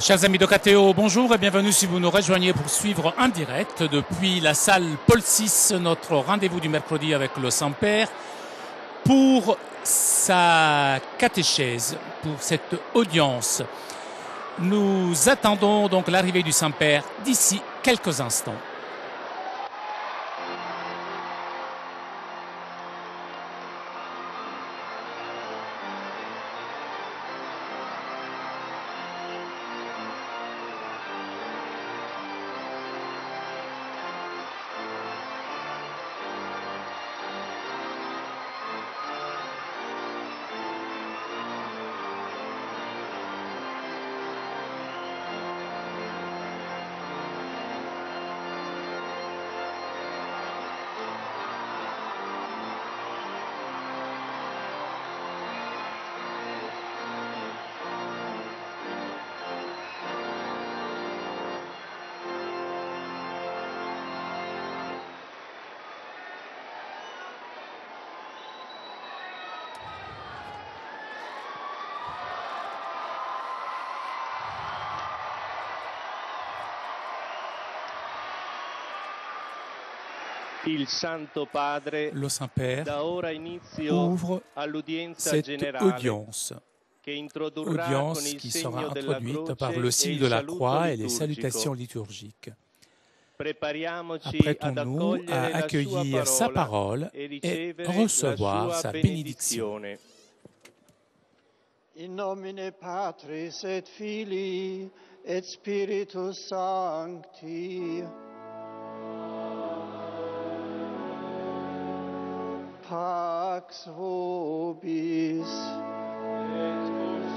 Chers amis de KTO, bonjour et bienvenue si vous nous rejoignez pour suivre en direct depuis la salle Paul VI, notre rendez-vous du mercredi avec le Saint-Père, pour sa catéchèse, pour cette audience. Nous attendons donc l'arrivée du Saint-Père d'ici quelques instants. Le Saint-Père ouvre cette audience qui sera introduite par le signe de la croix et les salutations liturgiques. Apprêtons-nous à accueillir sa parole et recevoir sa bénédiction. In nomine Patris et Filii et Spiritus Sancti. Pax vobis. Et vos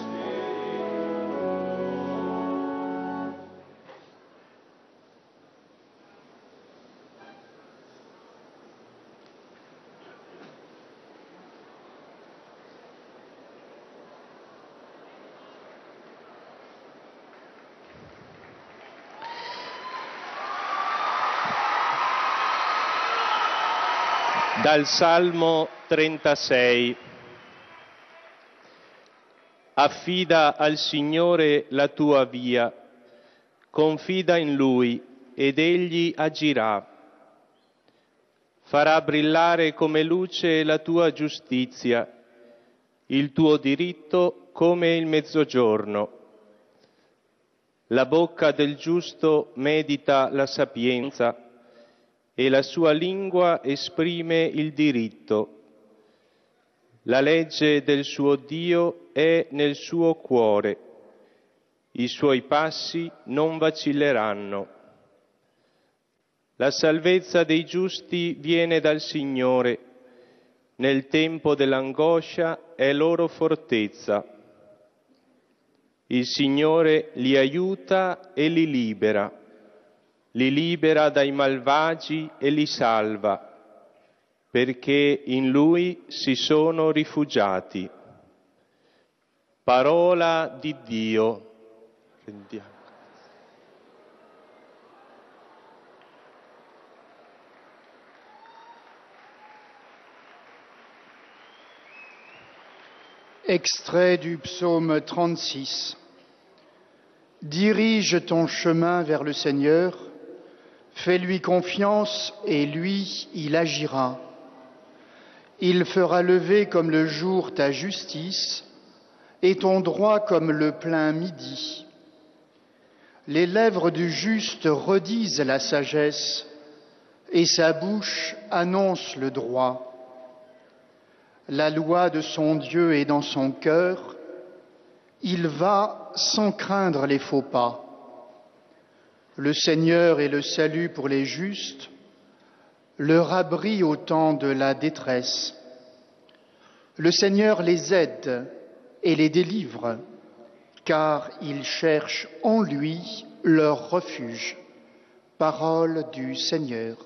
Dal Salmo 36. Affida al Signore la tua via, confida in Lui ed Egli agirà. Farà brillare come luce la tua giustizia, il tuo diritto come il mezzogiorno. La bocca del giusto medita la sapienza, e la sua lingua esprime il diritto. La legge del suo Dio è nel suo cuore, i suoi passi non vacilleranno. La salvezza dei giusti viene dal Signore, nel tempo dell'angoscia è loro fortezza. Il Signore li aiuta e li libera dai malvagi e li salva, perché in Lui si sono rifugiati. Parola di Dio. Rendiamo. Extrait du psaume 36. Dirige ton chemin vers le Seigneur, fais-lui confiance et lui, il agira. Il fera lever comme le jour ta justice et ton droit comme le plein midi. Les lèvres du juste redisent la sagesse et sa bouche annonce le droit. La loi de son Dieu est dans son cœur, il va sans craindre les faux pas. Le Seigneur est le salut pour les justes, leur abri au temps de la détresse. Le Seigneur les aide et les délivre, car ils cherchent en lui leur refuge. Parole du Seigneur.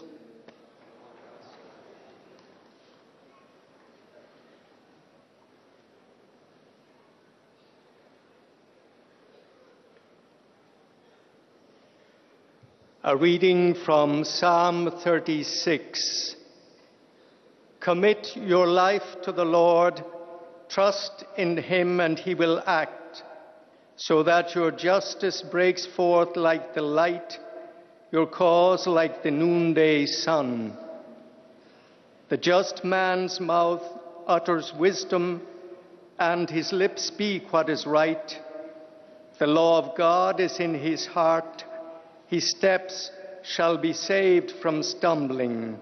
A reading from Psalm 36. Commit your life to the Lord, trust in him and he will act. so that your justice breaks forth like the light, your cause like the noonday sun. The just man's mouth utters wisdom, and his lips speak what is right. The law of God is in his heart. His steps shall be saved from stumbling.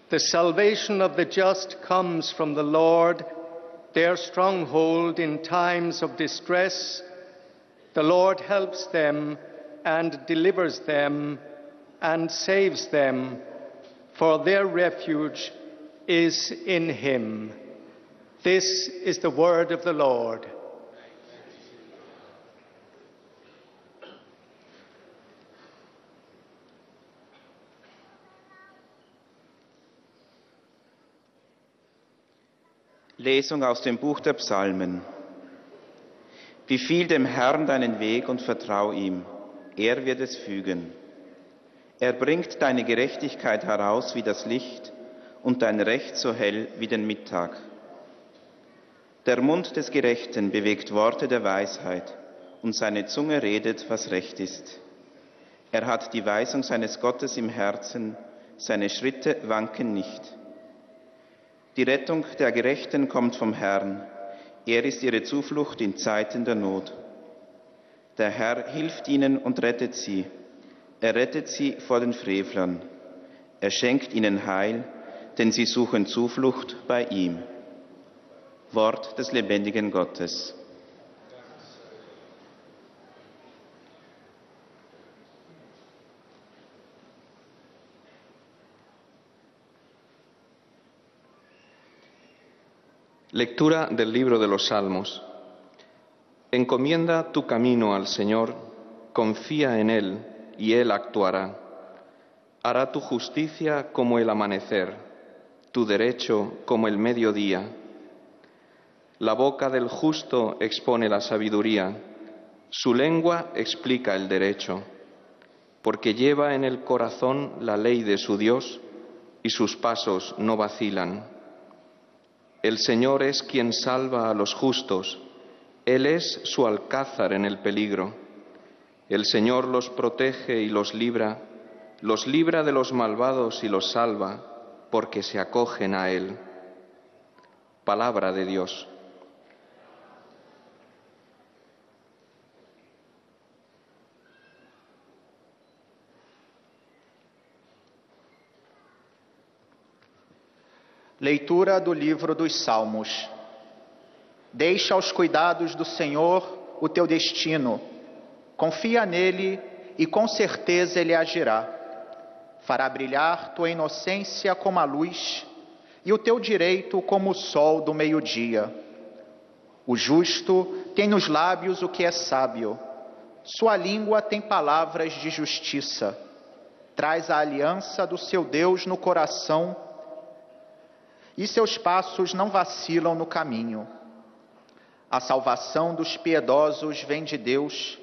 The salvation of the just comes from the Lord, their stronghold in times of distress. The Lord helps them and delivers them and saves them, for their refuge is in him. This is the word of the Lord. Lesung aus dem Buch der Psalmen. Befiehl dem Herrn deinen Weg und vertrau ihm, er wird es fügen. Er bringt deine Gerechtigkeit heraus wie das Licht und dein Recht so hell wie den Mittag. Der Mund des Gerechten bewegt Worte der Weisheit und seine Zunge redet, was recht ist. Er hat die Weisung seines Gottes im Herzen, seine Schritte wanken nicht. Die Rettung der Gerechten kommt vom Herrn. Er ist ihre Zuflucht in Zeiten der Not. Der Herr hilft ihnen und rettet sie. Er rettet sie vor den Frevlern. Er schenkt ihnen Heil, denn sie suchen Zuflucht bei ihm. Wort des lebendigen Gottes. Lectura del libro de los Salmos. Encomienda tu camino al Señor, confía en Él y Él actuará. Hará tu justicia como el amanecer, tu derecho como el mediodía. La boca del justo expone la sabiduría, su lengua explica el derecho, porque lleva en el corazón la ley de su Dios y sus pasos no vacilan. El Señor es quien salva a los justos, Él es su alcázar en el peligro. El Señor los protege y los libra de los malvados y los salva, porque se acogen a Él. Palabra de Dios. Leitura do livro dos Salmos. Deixa aos cuidados do Senhor o teu destino. Confia nele e com certeza ele agirá. Fará brilhar tua inocência como a luz e o teu direito como o sol do meio-dia. O justo tem nos lábios o que é sábio. Sua língua tem palavras de justiça. Traz a aliança do seu Deus no coração e seus passos não vacilam no caminho. A salvação dos piedosos vem de Deus.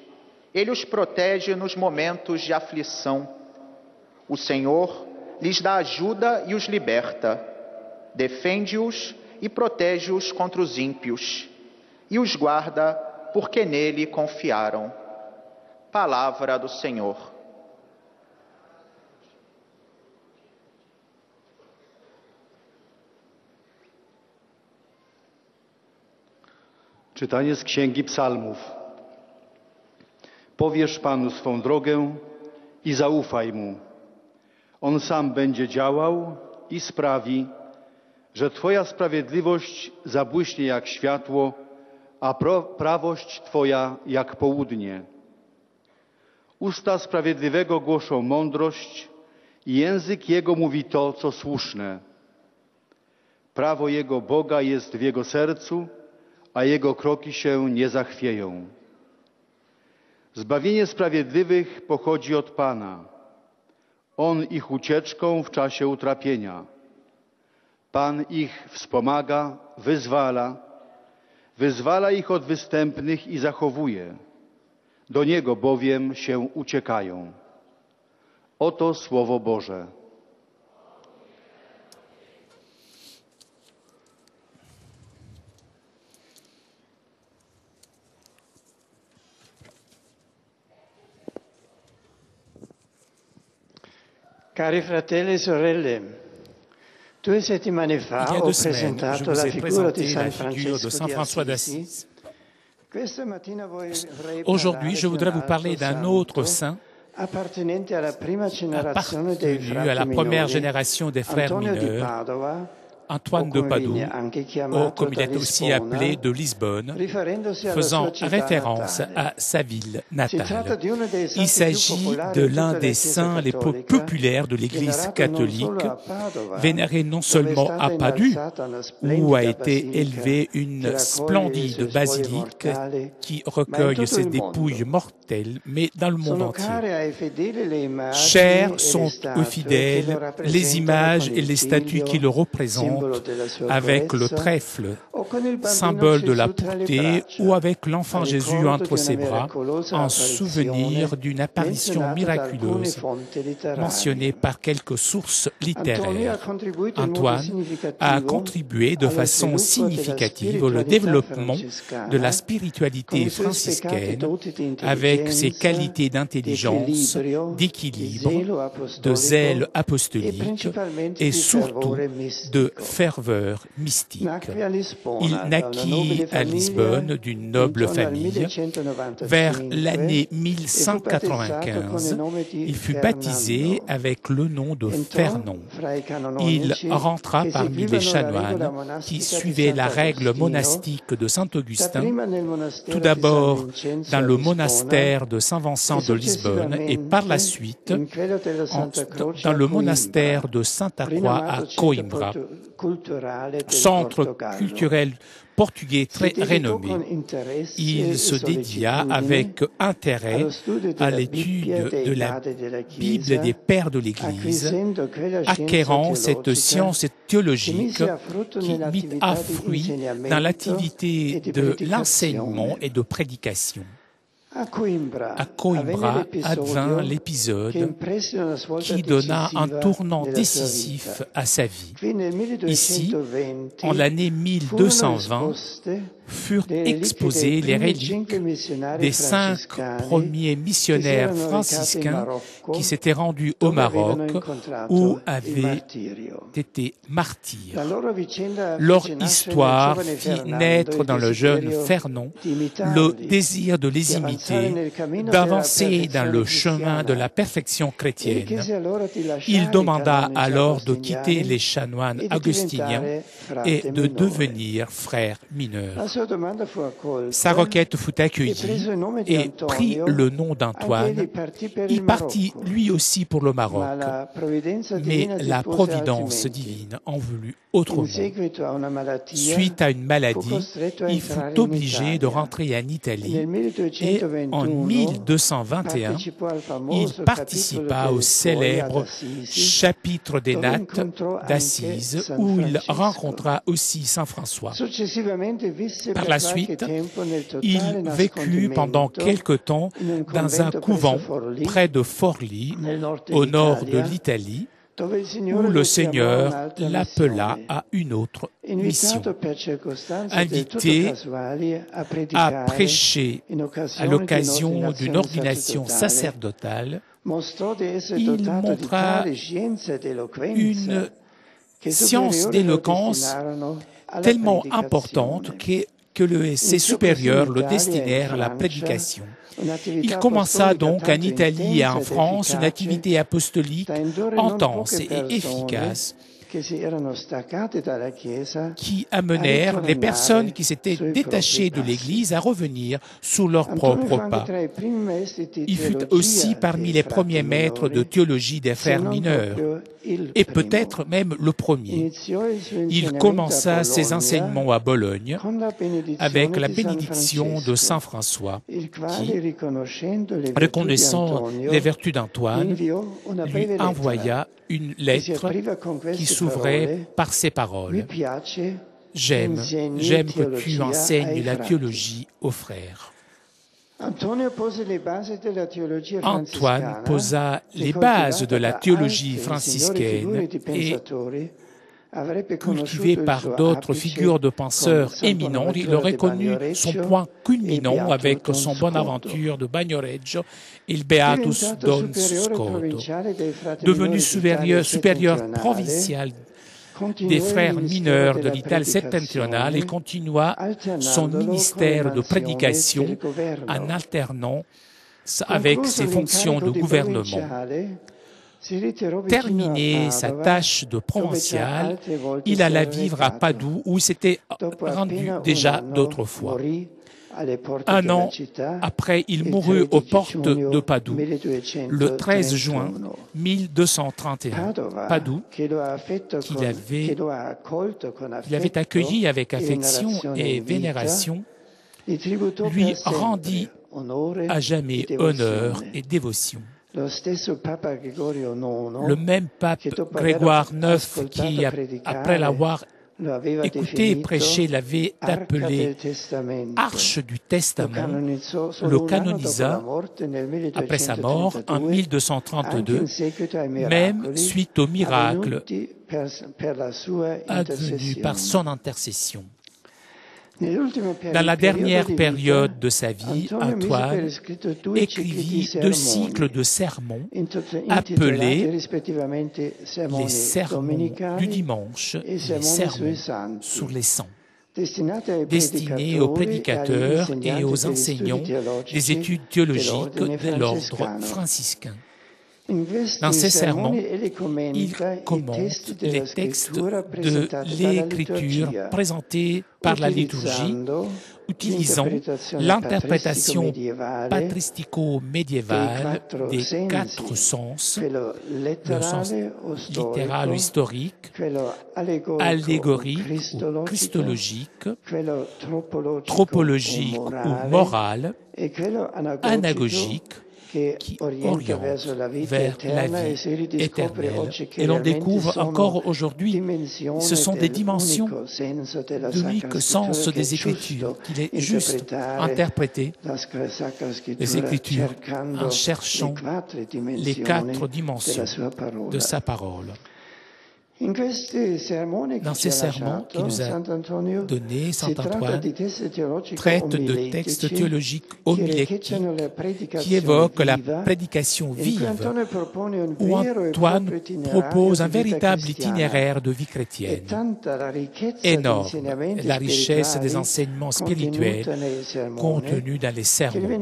Ele os protege nos momentos de aflição. O Senhor lhes dá ajuda e os liberta. Defende-os e protege-os contra os ímpios. E os guarda porque nele confiaram. Palavra do Senhor. Czytanie z Księgi Psalmów. Powierz Panu swą drogę i zaufaj Mu. On sam będzie działał i sprawi, że Twoja sprawiedliwość zabłyśnie jak światło, a prawość Twoja jak południe. Usta sprawiedliwego głoszą mądrość i język jego mówi to, co słuszne. Prawo jego Boga jest w jego sercu, a jego kroki się nie zachwieją. Zbawienie sprawiedliwych pochodzi od Pana. On ich ucieczką w czasie utrapienia. Pan ich wspomaga, wyzwala ich od występnych i zachowuje. Do Niego bowiem się uciekają. Oto Słowo Boże. Cari fratelli e sorelle, 2 settimane Il fa y a ho 2 semaines, je presentato vous la ai figura di présenté San la figure de Francesco Saint di François Assisi. d'Assise. Questa mattina vorrei Aujourd'hui, je parlare di voudrais un vous parler altro d'un autre santo saint appartenente alla prima generazione dei appartenu à la frati première minori, génération des frères Antonio di mineurs, Padova, Antoine o de come viene Padoue, anche ou chiamato comme il da est aussi Lisbona, appelé de Lisbonne, riferendosi alla faisant sua città référence natale. à sa ville Si tratta natale. di uno dei Il santi più s'agit popolari de in tutta l'un la des Chiesa saints les plus cattolica, populaires de l'Église venerato non catholique, solo a Padova, vénéré non dove è seulement stata à Padoue, innalzata una où a splendida été basilica élevée che une raccoglie i splendide suoi spogli basilique mortali, qui ma in recueille tutto ses il dépouilles mondo. mortelles, mais dans le monde Sono entier. care ai fedeli le immagini Chères e le sont aux statue che fidèles lo les rappresentano images con et il les statues qui le figlio, simbolo représentent della sua avec le purezza, trèfle, o con il bambino symbole de la Gesù tra le pureté, ou braccia, avec l'enfant a Jésus ricordo entre di ses una bras, miracolosa en apparizione souvenir d'une apparition menzionata da alcune miraculeuse fonti mentionnée letterarie. par quelques sources Antonio ha littéraires. contribuito in modo Antoine a significativo contribué de allo façon sviluppo della significative au spiritualità développement de francescana la con spiritualité i suoi spiccati franciscaine doti di avec ses intelligenza, qualités di d'intelligence, equilibrio, di d'équilibre, zelo de zèle apostolico e apostolique principalmente et di surtout fervore de mistico. ferveur mystique. Nacque a Il Lisbona da una naquit nobile à Lisbonne famiglia d'une noble intorno al famille. Vers 1195 l'année e fu battezzato con il 1195, nome di il fut baptisé Fernando. avec le nom de Entrò Fernand. fra i Il canonici rentra che parmi seguivano les la chanoines regola qui monastica di suivaient la règle Sant'Agostino, monastique de Saint-Augustin, dapprima nel monastero tout di San d'abord Vincenzo dans a le Lisbona monastère de e Saint-Vincent de Lisbonne et par la suite in quello della Santa Croce dans a le Coimbra, monastère de Sainte-Croix à rinomato centro Coimbra, culturale del centre Portogallo. culturel portugais Si très dedicò rénommé. con interesse Il e se dédia sollecitudine avec intérêt allo studio à della Bibbia l'étude dei de la padri della Bible Chiesa, des pères de l'Église, acquisendo quella scienza acquérant cette teologica science che théologique mise a frutto qui mit nell'attività à di fruit dans insegnamento l'activité e di de l'enseignement predicazione. et de prédication. A Coimbra, À Coimbra advint l'épisode qui donna un tournant décisif à sa vie. Ici, en l'année 1220, furent exposées les reliques des 5 premiers missionnaires franciscains qui s'étaient rendus au Maroc où avaient été martyrs. Leur histoire fit naître dans le jeune Fernand le désir de les imiter, d'avancer dans le chemin de la perfection chrétienne. Il demanda alors de quitter les chanoines augustiniens et de devenir frère mineur. Sa requête fut accueillie et prit le nom d'Antoine. Il partit lui aussi pour le Maroc, mais la providence divine en voulut autrement. Suite à une maladie, il fut obligé de rentrer en Italie et en 1221, il participa au célèbre chapitre des Nattes d'Assise où il rencontra aussi Saint François. Par la suite, il vécut pendant quelque temps dans un couvent près de Forlì, au nord de l'Italie, où le Seigneur l'appela à une autre mission. Invité à prêcher à l'occasion d'une ordination sacerdotale, il montra une science d'éloquence tellement importante que ses supérieurs le destinèrent à la prédication. Il commença donc en Italie et en France une activité apostolique intense et efficace qui amenèrent les personnes qui s'étaient détachées de l'Église à revenir sous leur propre pas. Il fut aussi parmi les premiers maîtres de théologie des frères mineurs, et peut-être même le premier. Il commença ses enseignements à Bologne avec la bénédiction de Saint François, qui, reconnaissant les vertus d'Antoine, lui envoya une lettre qui s'ouvrait par ces paroles. J'aime que tu enseignes la théologie aux frères. Antoine posa les bases de la théologie franciscaine et cultivé par d'autres figures de penseurs éminents, il aurait connu son point culminant avec son Bonaventure de Bagnoregio, il Beatus Don Scoto. Devenu supérieur provincial des frères mineurs de l'Italie septentrionale, il continua son ministère de prédication en alternant avec ses fonctions de gouvernement. Terminé sa tâche de provincial, il alla vivre à Padoue où il s'était rendu déjà d'autres fois. Un an après, il mourut aux portes de Padoue, le 13 juin 1231. Padoue, qu'il avait accueilli avec affection et vénération, lui rendit à jamais honneur et dévotion. Le même pape Grégoire IX qui, après l'avoir écouté et prêché, l'avait appelé Arche du Testament, le canonisa après sa mort en 1232, même suite au miracle advenu par son intercession. Dans la dernière période de sa vie, Antoine écrivit 2 cycles de sermons appelés les sermons du dimanche et les sermons sur les saints, destinés aux prédicateurs et aux enseignants des études théologiques de l'ordre franciscain. Dans ces sermons, il commente les textes de l'Écriture présentés par la liturgie, utilisant l'interprétation patristico-médiévale des 4 sens, le sens littéral ou historique, allégorique ou christologique, tropologique ou moral, anagogique, qui oriente vers la vie éternelle. Et l'on découvre encore aujourd'hui, ce sont des dimensions d'unique sens des Écritures, qu'il est juste interpréter les Écritures en cherchant les 4 dimensions de sa parole. Dans ces sermons qu'il nous a donnés, Saint Antoine traite de textes théologiques homilétiques qui évoquent la prédication vive, où Antoine propose un véritable itinéraire de vie chrétienne. Énorme, la richesse des enseignements spirituels contenus dans les sermons,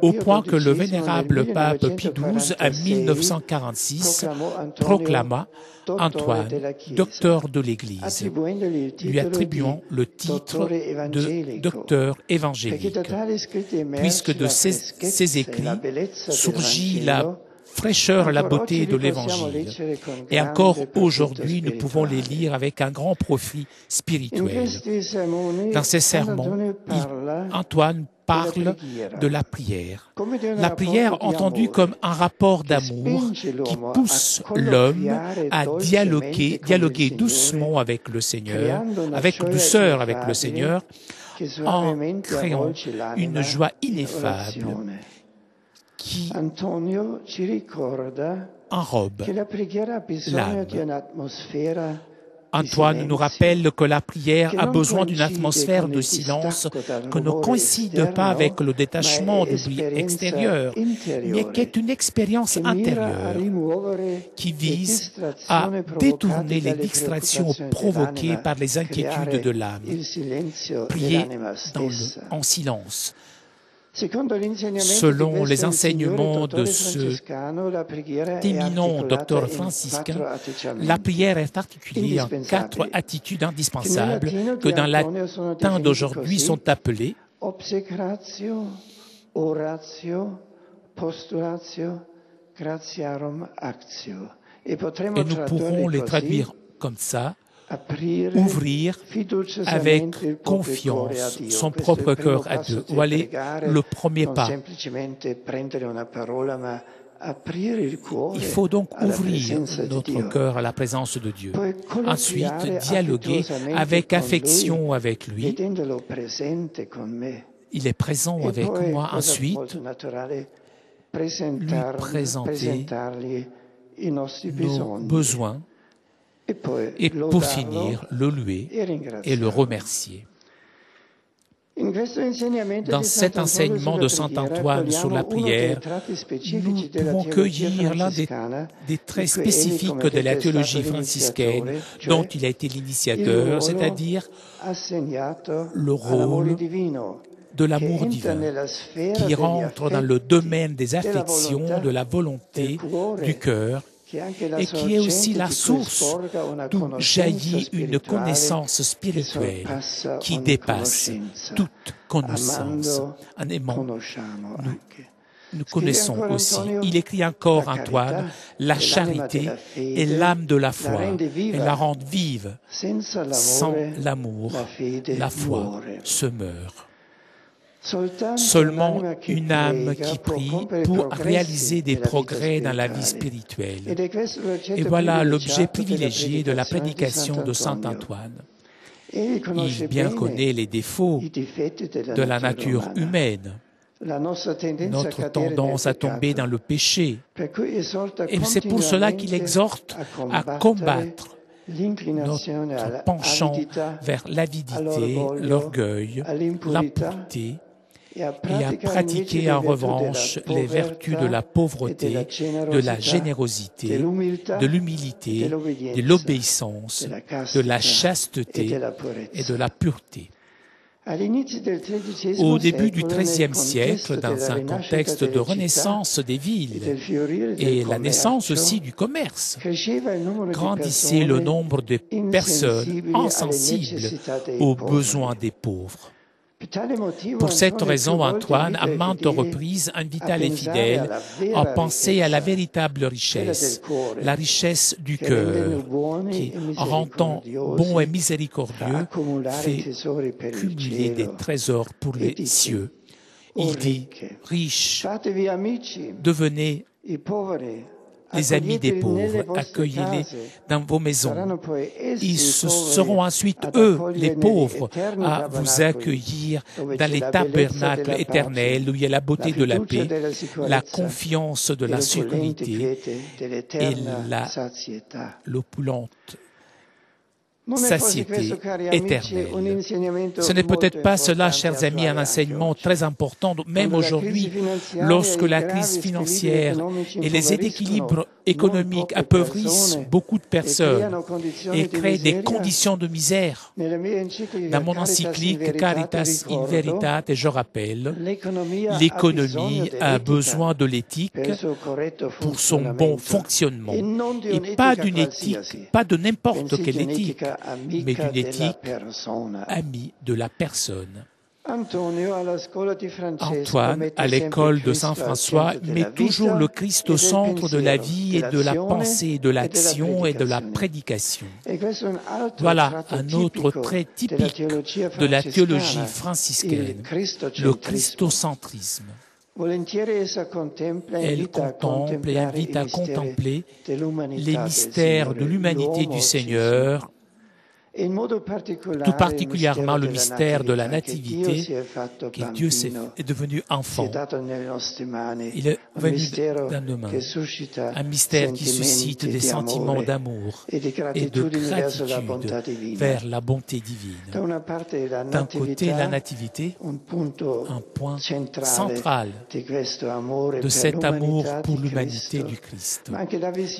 au point que le vénérable pape Pie XII, en 1946, proclama Antoine, docteur de l'Église, lui attribuant le titre de docteur évangélique, puisque de ses écrits surgit la fraîcheur, la beauté de l'Évangile. Et encore aujourd'hui, nous pouvons les lire avec un grand profit spirituel. Dans ces sermons, Antoine parle de la prière. La prière entendue comme un rapport d'amour qui pousse l'homme à dialoguer doucement avec le Seigneur, avec douceur avec le Seigneur, en créant une joie ineffable qui enrobe l'âme. Antoine nous rappelle que la prière a besoin d'une atmosphère de silence que ne coïncide pas avec le détachement du bruit extérieur, mais qui est une expérience intérieure qui vise à détourner les distractions provoquées par les inquiétudes de l'âme. Prier en silence. Selon les enseignements de ce éminent docteur franciscain, la prière est articulée en 4 attitudes indispensables que dans le temps d'aujourd'hui sont appelées obsecratio, oratio, postulatio, gratiarum actio. Et nous pourrons les traduire comme ça: ouvrir avec confiance son propre cœur à Dieu, ou aller le premier pas. Il faut donc ouvrir notre cœur à la présence de Dieu. Ensuite, dialoguer avec affection avec lui. Il est présent avec moi. Ensuite, lui présenter nos besoins. et pour finir, le louer et le remercier. Dans cet enseignement de saint Antoine sur la prière, nous pouvons cueillir l'un des traits spécifiques de la théologie franciscaine dont il a été l'initiateur, c'est-à-dire le rôle de l'amour divin qui rentre dans le domaine des affections, de la volonté, du cœur, et qui est aussi la source d'où jaillit une connaissance spirituelle qui dépasse toute connaissance. En aimant, nous connaissons aussi. Il écrit encore, Antoine, la charité est l'âme de la foi et la rend vive. Sans l'amour, la foi se meurt. Seulement une âme qui prie pour réaliser des progrès dans la vie spirituelle. Et voilà l'objet privilégié de la prédication de saint Antoine. Il bien connaît les défauts de la nature humaine, notre tendance à tomber dans le péché. Et c'est pour cela qu'il exhorte à combattre notre penchant vers l'avidité, l'orgueil, l'impureté, et à pratiquer en revanche les vertus de la pauvreté, de la générosité, de l'humilité, de l'obéissance, de la chasteté et de la pureté. Au début du XIIIe siècle, dans un contexte de renaissance des villes et la naissance aussi du commerce, grandissait le nombre de personnes insensibles aux besoins des pauvres. Pour cette raison, Antoine, à maintes reprises, invita les fidèles à penser à la véritable richesse, la richesse du cœur, qui, en rendant bon et miséricordieux, fait cumuler des trésors pour les cieux. Il dit, riches, devenez les amis des pauvres, accueillez-les dans vos maisons. Ils seront ensuite, eux, les pauvres, à vous accueillir dans les tabernacles éternels où il y a la beauté de la paix, la confiance de la sécurité et l'opulente satiété éternelle. Ce n'est peut-être pas cela, chers amis, un enseignement très important, même aujourd'hui, lorsque la crise financière et les déséquilibres économiques appauvrissent beaucoup de personnes et créent des conditions de misère. Dans mon encyclique Caritas in Veritate, je rappelle, l'économie a besoin de l'éthique pour son bon fonctionnement, et pas d'une éthique, pas de n'importe quelle éthique, mais d'une éthique amie de la personne. Antoine, à l'école de Saint François, met toujours le Christ au centre de la vie et de la pensée, de l'action et de la prédication. Voilà un autre trait typique de la théologie franciscaine, le christocentrisme. Elle contemple et invite à contempler les mystères de l'humanité du Seigneur, tout particulièrement le mystère de la nativité, que Dieu est devenu enfant. Il est venu dans nos mains, un mystère qui suscite des sentiments d'amour et de gratitude vers la bonté divine. D'un côté, la nativité, un point central de cet amour pour l'humanité du Christ.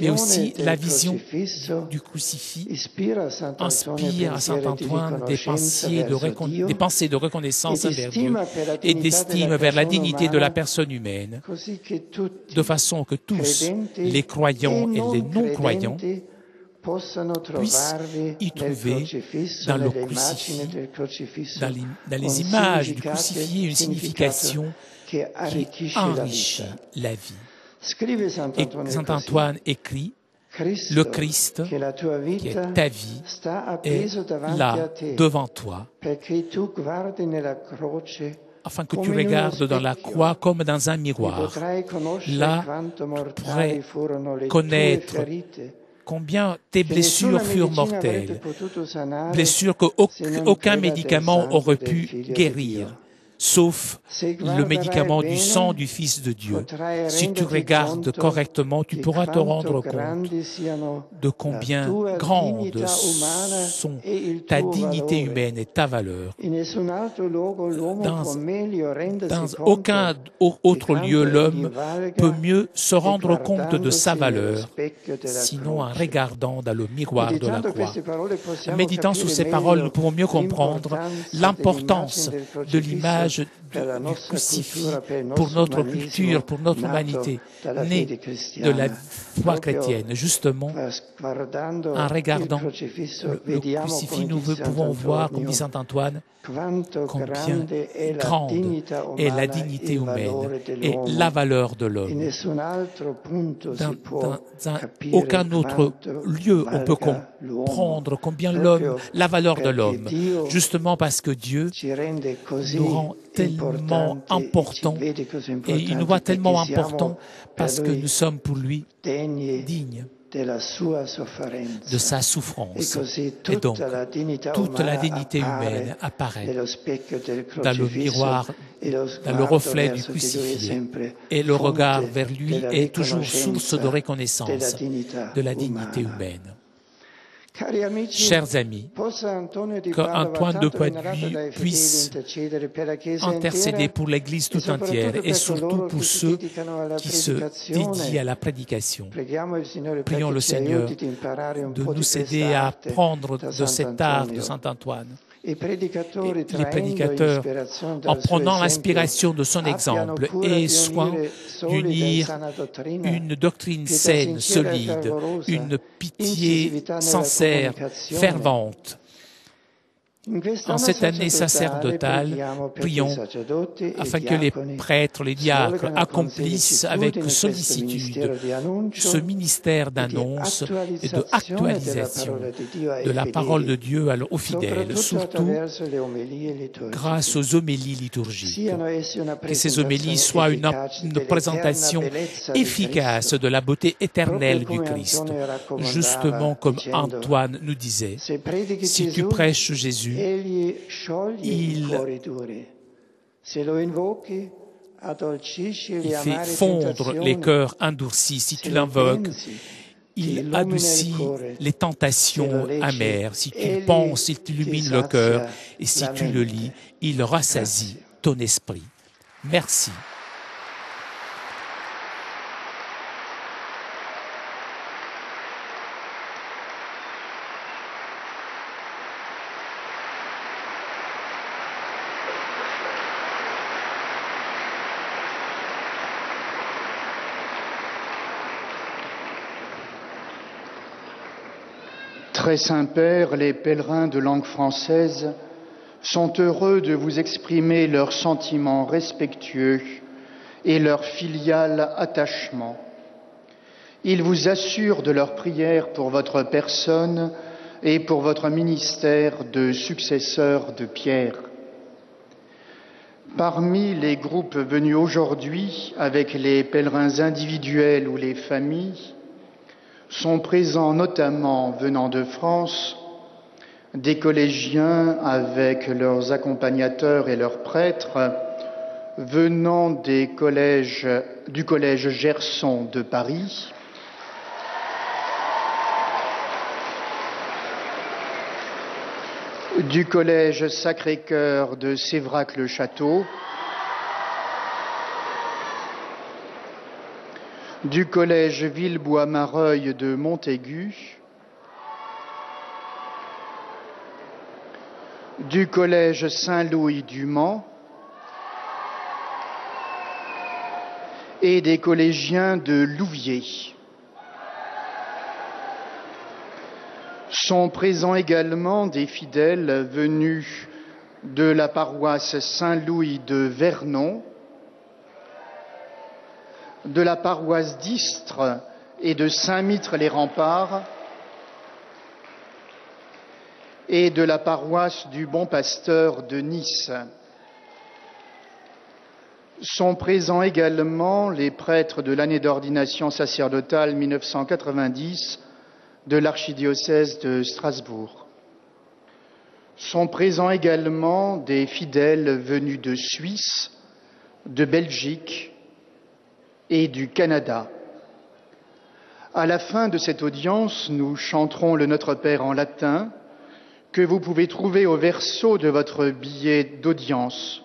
Mais aussi la vision du crucifix inspire à saint Antoine des pensées de reconnaissance envers Dieu et d'estime vers la dignité de la personne humaine, de façon que tous, les croyants et les non-croyants, puissent y trouver dans le crucifix, dans les images du crucifié, une signification qui enrichit la vie. Et saint Antoine écrit, le Christ, qui est ta vie, est là, devant toi, afin que tu regardes dans la croix comme dans un miroir. Là, tu pourrais connaître combien tes blessures furent mortelles, blessures qu'aucun médicament aurait pu guérir. sauf le médicament du sang du Fils de Dieu. Si tu regardes correctement, tu pourras te rendre compte de combien grandes sont ta dignité humaine et ta valeur. Dans aucun autre lieu, l'homme peut mieux se rendre compte de sa valeur, sinon en regardant dans le miroir de la croix. En méditant sur ces paroles, nous pouvons mieux comprendre l'importance de l'image du crucifix pour notre culture, pour notre humanité, née de la foi chrétienne. Justement, en regardant le crucifix, nous pouvons voir, comme dit saint Antoine, combien grande est la dignité humaine et la valeur de l'homme. Dans aucun autre lieu, on peut comprendre combien la valeur de l'homme, justement parce que Dieu nous rend tellement importants et il nous voit tellement importants parce que nous sommes pour lui dignes de sa souffrance. Et donc, toute la dignité humaine apparaît dans le miroir, dans le reflet du crucifié. Et le regard vers lui est toujours source de reconnaissance de la dignité humaine. Chers amis, qu'Antoine de Padoue puisse intercéder pour l'Église tout entière et surtout pour ceux qui se dédient à la prédication. Prions le Seigneur de nous aider à apprendre de cet art de saint Antoine. Les prédicateurs, en prenant l'inspiration de son exemple et soin d'unir une doctrine saine, solide, une pitié sincère, fervente. En cette année sacerdotale, prions afin que les prêtres, les diacres accomplissent avec sollicitude ce ministère d'annonce et d'actualisation de la parole de Dieu aux fidèles, surtout grâce aux homélies liturgiques. Que ces homélies soient une présentation efficace de la beauté éternelle du Christ, justement comme Antoine nous disait. Si tu prêches Jésus, il fait fondre les cœurs endurcis. Si tu l'invoques, il adoucit les tentations amères. Si tu penses, il t'illumine le cœur. Et si tu le lis, il rassasie ton esprit. Merci. Très Saint-Père, les pèlerins de langue française sont heureux de vous exprimer leurs sentiments respectueux et leur filial attachement. Ils vous assurent de leur prière pour votre personne et pour votre ministère de successeur de Pierre. Parmi les groupes venus aujourd'hui, avec les pèlerins individuels ou les familles, sont présents notamment venant de France, des collégiens avec leurs accompagnateurs et leurs prêtres, venant du collège Gerson de Paris, du collège Sacré-Cœur de Sévrac-le-Château, du collège Villebois-Mareuil de Montaigu, du collège Saint-Louis du Mans et des collégiens de Louviers. Sont présents également des fidèles venus de la paroisse Saint-Louis de Vernon, de la paroisse d'Istres et de Saint-Mitre-les-Remparts et de la paroisse du Bon Pasteur de Nice. Sont présents également les prêtres de l'année d'ordination sacerdotale 1990 de l'archidiocèse de Strasbourg. Sont présents également des fidèles venus de Suisse, de Belgique et du Canada. À la fin de cette audience, nous chanterons le Notre Père en latin que vous pouvez trouver au verso de votre billet d'audience.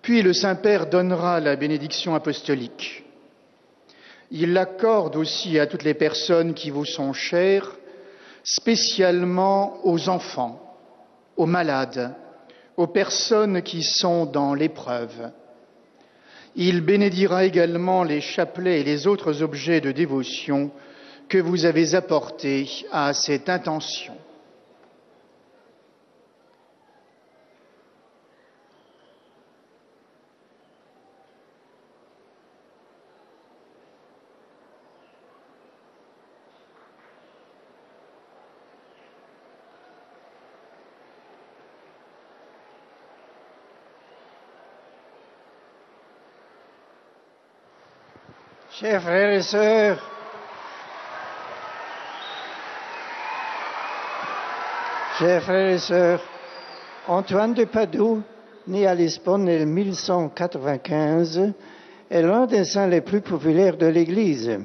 Puis le Saint-Père donnera la bénédiction apostolique. Il l'accorde aussi à toutes les personnes qui vous sont chères, spécialement aux enfants, aux malades, aux personnes qui sont dans l'épreuve. Il bénédira également les chapelets et les autres objets de dévotion que vous avez apportés à cette intention. Chers frères et sœurs, Antoine de Padoue, né à Lisbonne en 1195, est l'un des saints les plus populaires de l'Église.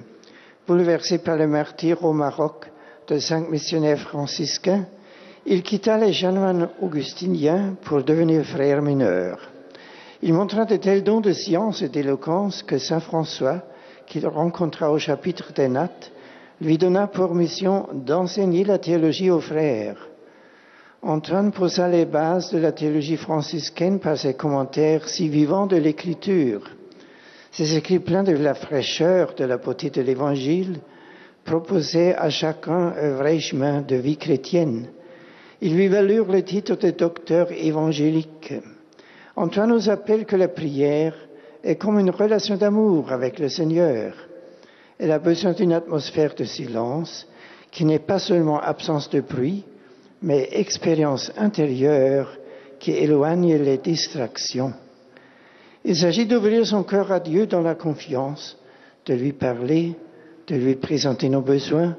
Bouleversé par le martyre au Maroc de 5 missionnaires franciscains, il quitta les chanoines augustiniens pour devenir frère mineur. Il montra de tels dons de science et d'éloquence que saint François, qu'il rencontra au chapitre des Nattes, lui donna pour mission d'enseigner la théologie aux frères. Antoine posa les bases de la théologie franciscaine par ses commentaires si vivants de l'Écriture. Ses écrits pleins de la fraîcheur, de la beauté de l'Évangile, proposaient à chacun un vrai chemin de vie chrétienne. Ils lui valurent le titre de docteur évangélique. Antoine nous appelle que la prière est comme une relation d'amour avec le Seigneur. Elle a besoin d'une atmosphère de silence qui n'est pas seulement absence de bruit, mais expérience intérieure qui éloigne les distractions. Il s'agit d'ouvrir son cœur à Dieu dans la confiance, de lui parler, de lui présenter nos besoins,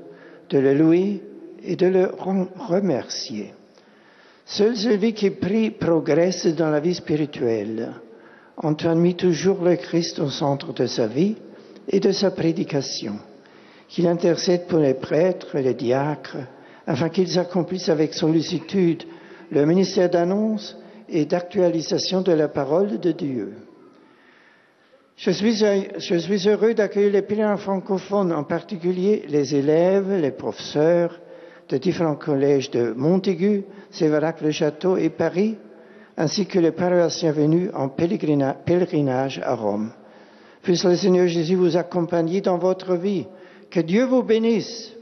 de le louer et de le remercier. Seul celui qui prie progresse dans la vie spirituelle. Antoine mit toujours le Christ au centre de sa vie et de sa prédication, qu'il intercède pour les prêtres et les diacres, afin qu'ils accomplissent avec sollicitude le ministère d'annonce et d'actualisation de la parole de Dieu. Je suis heureux d'accueillir les pèlerins francophones, en particulier les élèves, les professeurs de différents collèges de Montaigu, Sévérac-le-Château et Paris, ainsi que les paroissiens venus en pèlerinage à Rome. Puisse le Seigneur Jésus vous accompagner dans votre vie. Que Dieu vous bénisse.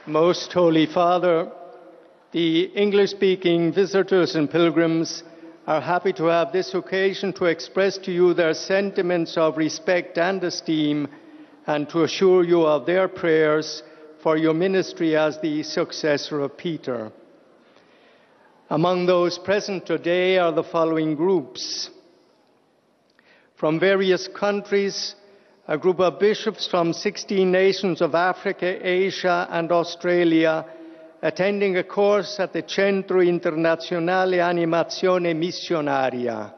Most Holy Father, the English-speaking visitors and pilgrims are happy to have this occasion to express to you their sentiments of respect and esteem and to assure you of their prayers for your ministry as the successor of Peter. Among those present today are the following groups. From various countries, a group of bishops from 16 nations of Africa, Asia and Australia attending a course at the Centro Internazionale Animazione Missionaria.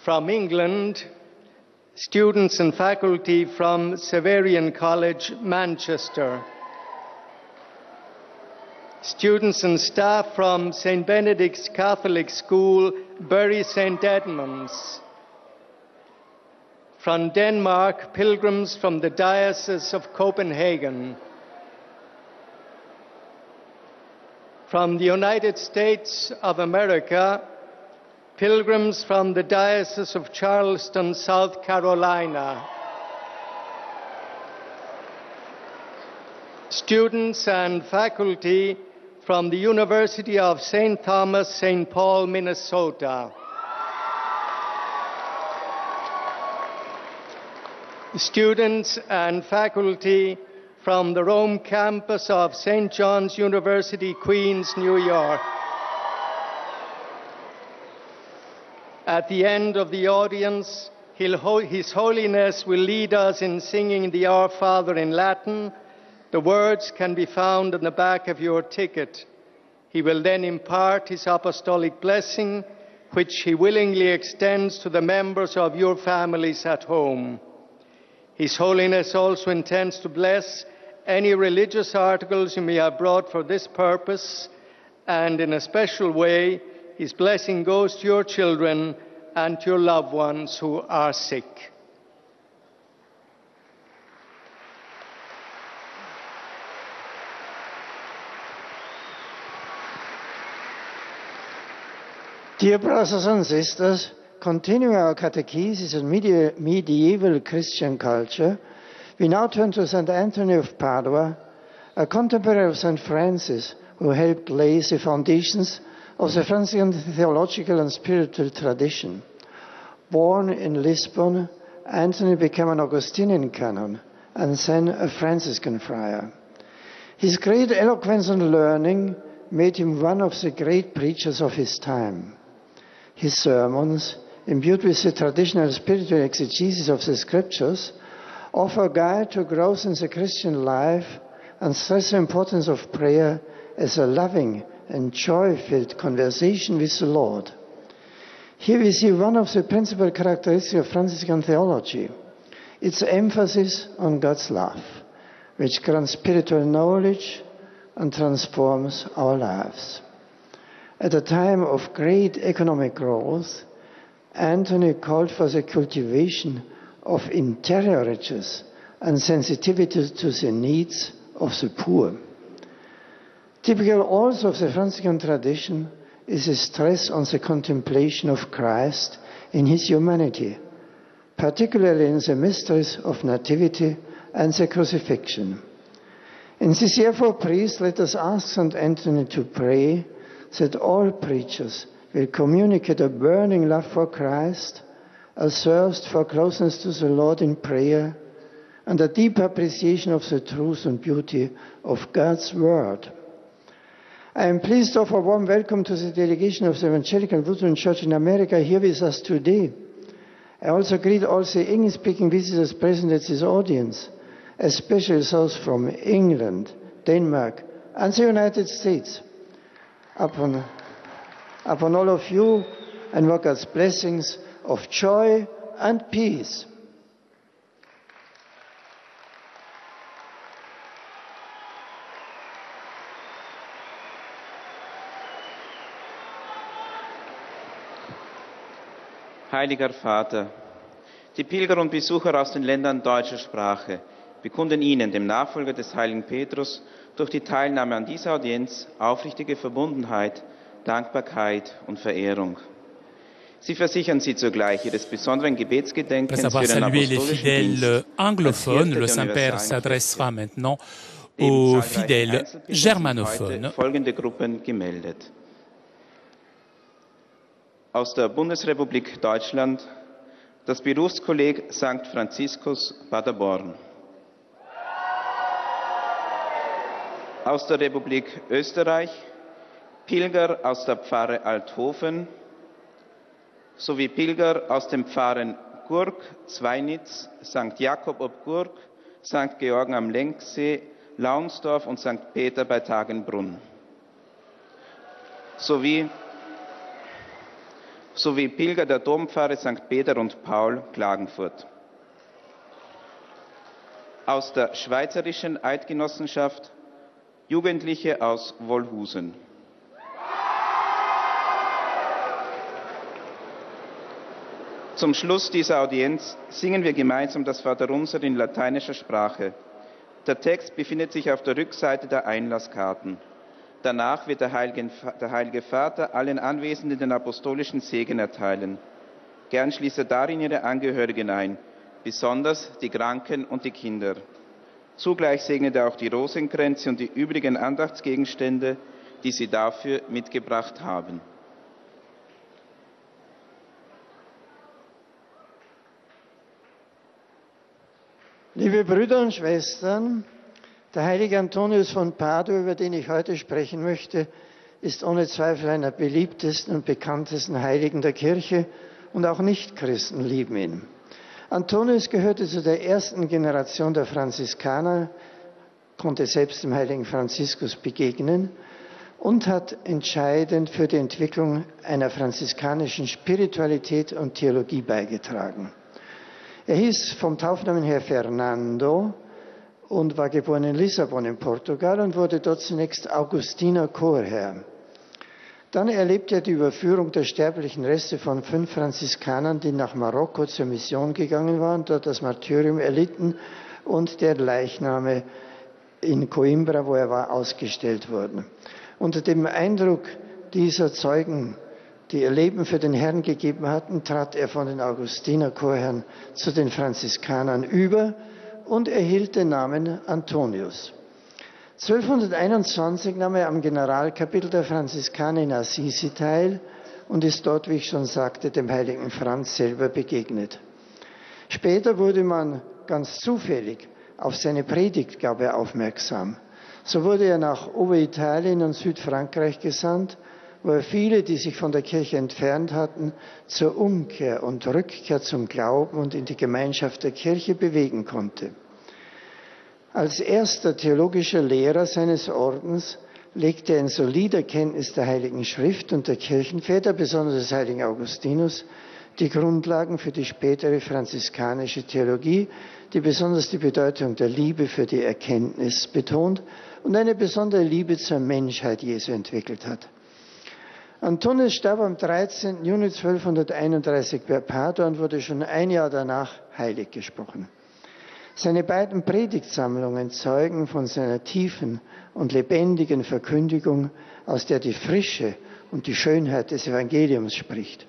From England, students and faculty from Severian College, Manchester. Students and staff from St. Benedict's Catholic School, Bury St. Edmunds. From Denmark, pilgrims from the Diocese of Copenhagen. From the United States of America, pilgrims from the Diocese of Charleston, South Carolina. Students and faculty from the University of St. Thomas, St. Paul, Minnesota. Students and faculty from the Rome campus of St. John's University, Queens, New York. At the end of the audience, His Holiness will lead us in singing the Our Father in Latin. The words can be found on the back of your ticket. He will then impart his apostolic blessing, which he willingly extends to the members of your families at home. His Holiness also intends to bless any religious articles you may have brought for this purpose, and in a special way, his blessing goes to your children and to your loved ones who are sick. Dear brothers and sisters, continuing our catechesis on medieval Christian culture, we now turn to St. Anthony of Padua, a contemporary of St. Francis, who helped lay the foundations of the Franciscan theological and spiritual tradition. Born in Lisbon, Anthony became an Augustinian canon and then a Franciscan friar. His great eloquence and learning made him one of the great preachers of his time. His sermons, imbued with the traditional spiritual exegesis of the scriptures, offer a guide to growth in the Christian life and stress the importance of prayer as a loving and joy-filled conversation with the Lord. Here we see one of the principal characteristics of Franciscan theology, its emphasis on God's love, which grants spiritual knowledge and transforms our lives. At a time of great economic growth, Anthony called for the cultivation of interior riches and sensitivity to the needs of the poor. Typical also of the Franciscan tradition is a stress on the contemplation of Christ in his humanity, particularly in the mysteries of Nativity and the Crucifixion. In this year for priests, let us ask St. Anthony to pray that all preachers will communicate a burning love for Christ, a thirst for closeness to the Lord in prayer, and a deep appreciation of the truth and beauty of God's Word. I am pleased to offer a warm welcome to the delegation of the Evangelical Lutheran Church in America here with us today. I also greet all the English-speaking visitors present at this audience, especially those from England, Denmark, and the United States. Upon all of you, and work God's blessings of joy and peace. Heiliger Vater, die Pilger und Besucher aus den Ländern deutscher Sprache bekunden Ihnen, dem Nachfolger des heiligen Petrus, durch die Teilnahme an dieser Audienz aufrichtige Verbundenheit, Dankbarkeit und Verehrung. Sie versichern Sie zugleich Ihres besonderen Gebetsgedenkens Après avoir für den salué les apostolischen fidèles Dienst anglophones, le Saint-Père s'adressera maintenant aux fidèles germanophones. Folgende Gruppen gemeldet. Aus der Bundesrepublik Deutschland das Berufskolleg St. Franziskus Paderborn. Aus der Republik Österreich Pilger aus der Pfarre Althofen sowie Pilger aus den Pfarren Gurk, Zweinitz, St. Jakob ob Gurk, St. Georgen am Lenksee, Launsdorf und St. Peter bei Tagenbrunn. Sowie Pilger der Dompfarre St. Peter und Paul, Klagenfurt. Aus der Schweizerischen Eidgenossenschaft Jugendliche aus Wolhusen. Zum Schluss dieser Audienz singen wir gemeinsam das Vaterunser in lateinischer Sprache. Der Text befindet sich auf der Rückseite der Einlasskarten. Danach wird der Heilige Vater allen Anwesenden den apostolischen Segen erteilen. Gern schließt er darin ihre Angehörigen ein, besonders die Kranken und die Kinder. Zugleich segnet er auch die Rosenkränze und die übrigen Andachtsgegenstände, die sie dafür mitgebracht haben. Liebe Brüder und Schwestern, der heilige Antonius von Padua, über den ich heute sprechen möchte, ist ohne Zweifel einer beliebtesten und bekanntesten Heiligen der Kirche und auch Nichtchristen lieben ihn. Antonius gehörte zu der ersten Generation der Franziskaner, konnte selbst dem heiligen Franziskus begegnen und hat entscheidend für die Entwicklung einer franziskanischen Spiritualität und Theologie beigetragen. Er hieß vom Taufnamen her Fernando und war geboren in Lissabon in Portugal und wurde dort zunächst Augustiner Chorherr. Dann erlebte er die Überführung der sterblichen Reste von 5 Franziskanern, die nach Marokko zur Mission gegangen waren, dort das Martyrium erlitten und der Leichname in Coimbra, wo er war, ausgestellt wurden. Unter dem Eindruck dieser Zeugen, die ihr Leben für den Herrn gegeben hatten, trat er von den Augustiner Chorherren zu den Franziskanern über und erhielt den Namen Antonius. 1221 nahm er am Generalkapitel der Franziskaner in Assisi teil und ist dort, wie ich schon sagte, dem heiligen Franz selber begegnet. Später wurde man ganz zufällig auf seine Predigtgabe aufmerksam. So wurde er nach Oberitalien und Südfrankreich gesandt, wo er viele, die sich von der Kirche entfernt hatten, zur Umkehr und Rückkehr zum Glauben und in die Gemeinschaft der Kirche bewegen konnte. Als erster theologischer Lehrer seines Ordens legte er in solider Kenntnis der Heiligen Schrift und der Kirchenväter, besonders des heiligen Augustinus, die Grundlagen für die spätere franziskanische Theologie, die besonders die Bedeutung der Liebe für die Erkenntnis betont und eine besondere Liebe zur Menschheit Jesu entwickelt hat. Antonius starb am 13. Juni 1231 bei Padua und wurde schon ein Jahr danach heilig gesprochen. Seine beiden Predigtsammlungen zeugen von seiner tiefen und lebendigen Verkündigung, aus der die Frische und die Schönheit des Evangeliums spricht.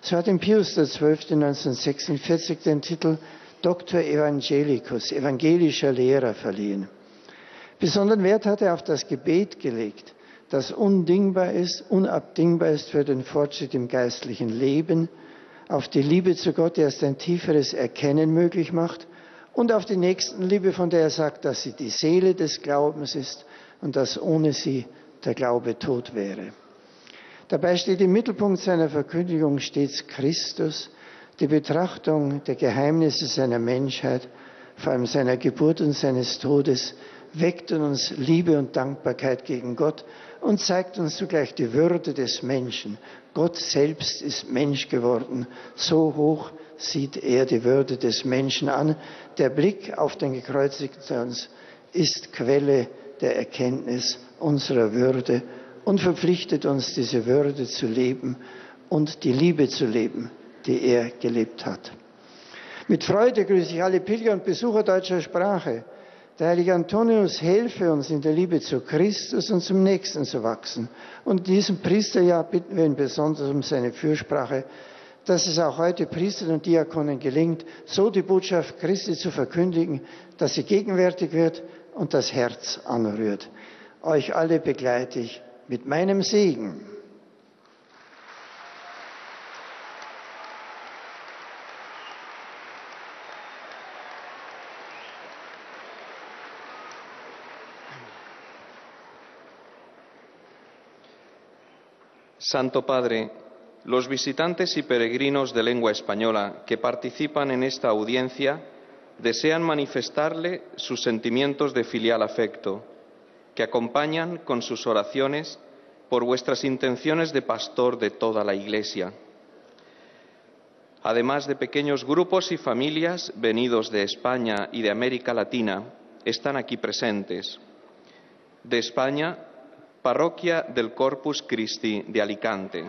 So hat ihm Pius XII. 1946 den Titel Doctor Evangelicus, evangelischer Lehrer, verliehen. Besonderen Wert hat er auf das Gebet gelegt, das unabdingbar ist für den Fortschritt im geistlichen Leben, auf die Liebe zu Gott, die erst ein tieferes Erkennen möglich macht, und auf die Nächstenliebe, von der er sagt, dass sie die Seele des Glaubens ist und dass ohne sie der Glaube tot wäre. Dabei steht im Mittelpunkt seiner Verkündigung stets Christus, die Betrachtung der Geheimnisse seiner Menschheit, vor allem seiner Geburt und seines Todes, weckt in uns Liebe und Dankbarkeit gegen Gott und zeigt uns zugleich die Würde des Menschen. Gott selbst ist Mensch geworden. So hoch sieht er die Würde des Menschen an. Der Blick auf den Gekreuzigten ist Quelle der Erkenntnis unserer Würde und verpflichtet uns, diese Würde zu leben und die Liebe zu leben, die er gelebt hat. Mit Freude grüße ich alle Pilger und Besucher deutscher Sprache. Der heilige Antonius helfe uns in der Liebe zu Christus und zum Nächsten zu wachsen. Und in diesem Priesterjahr bitten wir ihn besonders um seine Fürsprache, dass es auch heute Priestern und Diakonen gelingt, so die Botschaft Christi zu verkündigen, dass sie gegenwärtig wird und das Herz anrührt. Euch alle begleite ich mit meinem Segen. Santo Padre, los visitantes y peregrinos de lengua española que participan en esta audiencia desean manifestarle sus sentimientos de filial afecto, que acompañan con sus oraciones por vuestras intenciones de pastor de toda la Iglesia. Además de pequeños grupos y familias venidos de España y de América Latina, están aquí presentes. De España, Parroquia del Corpus Christi de Alicante.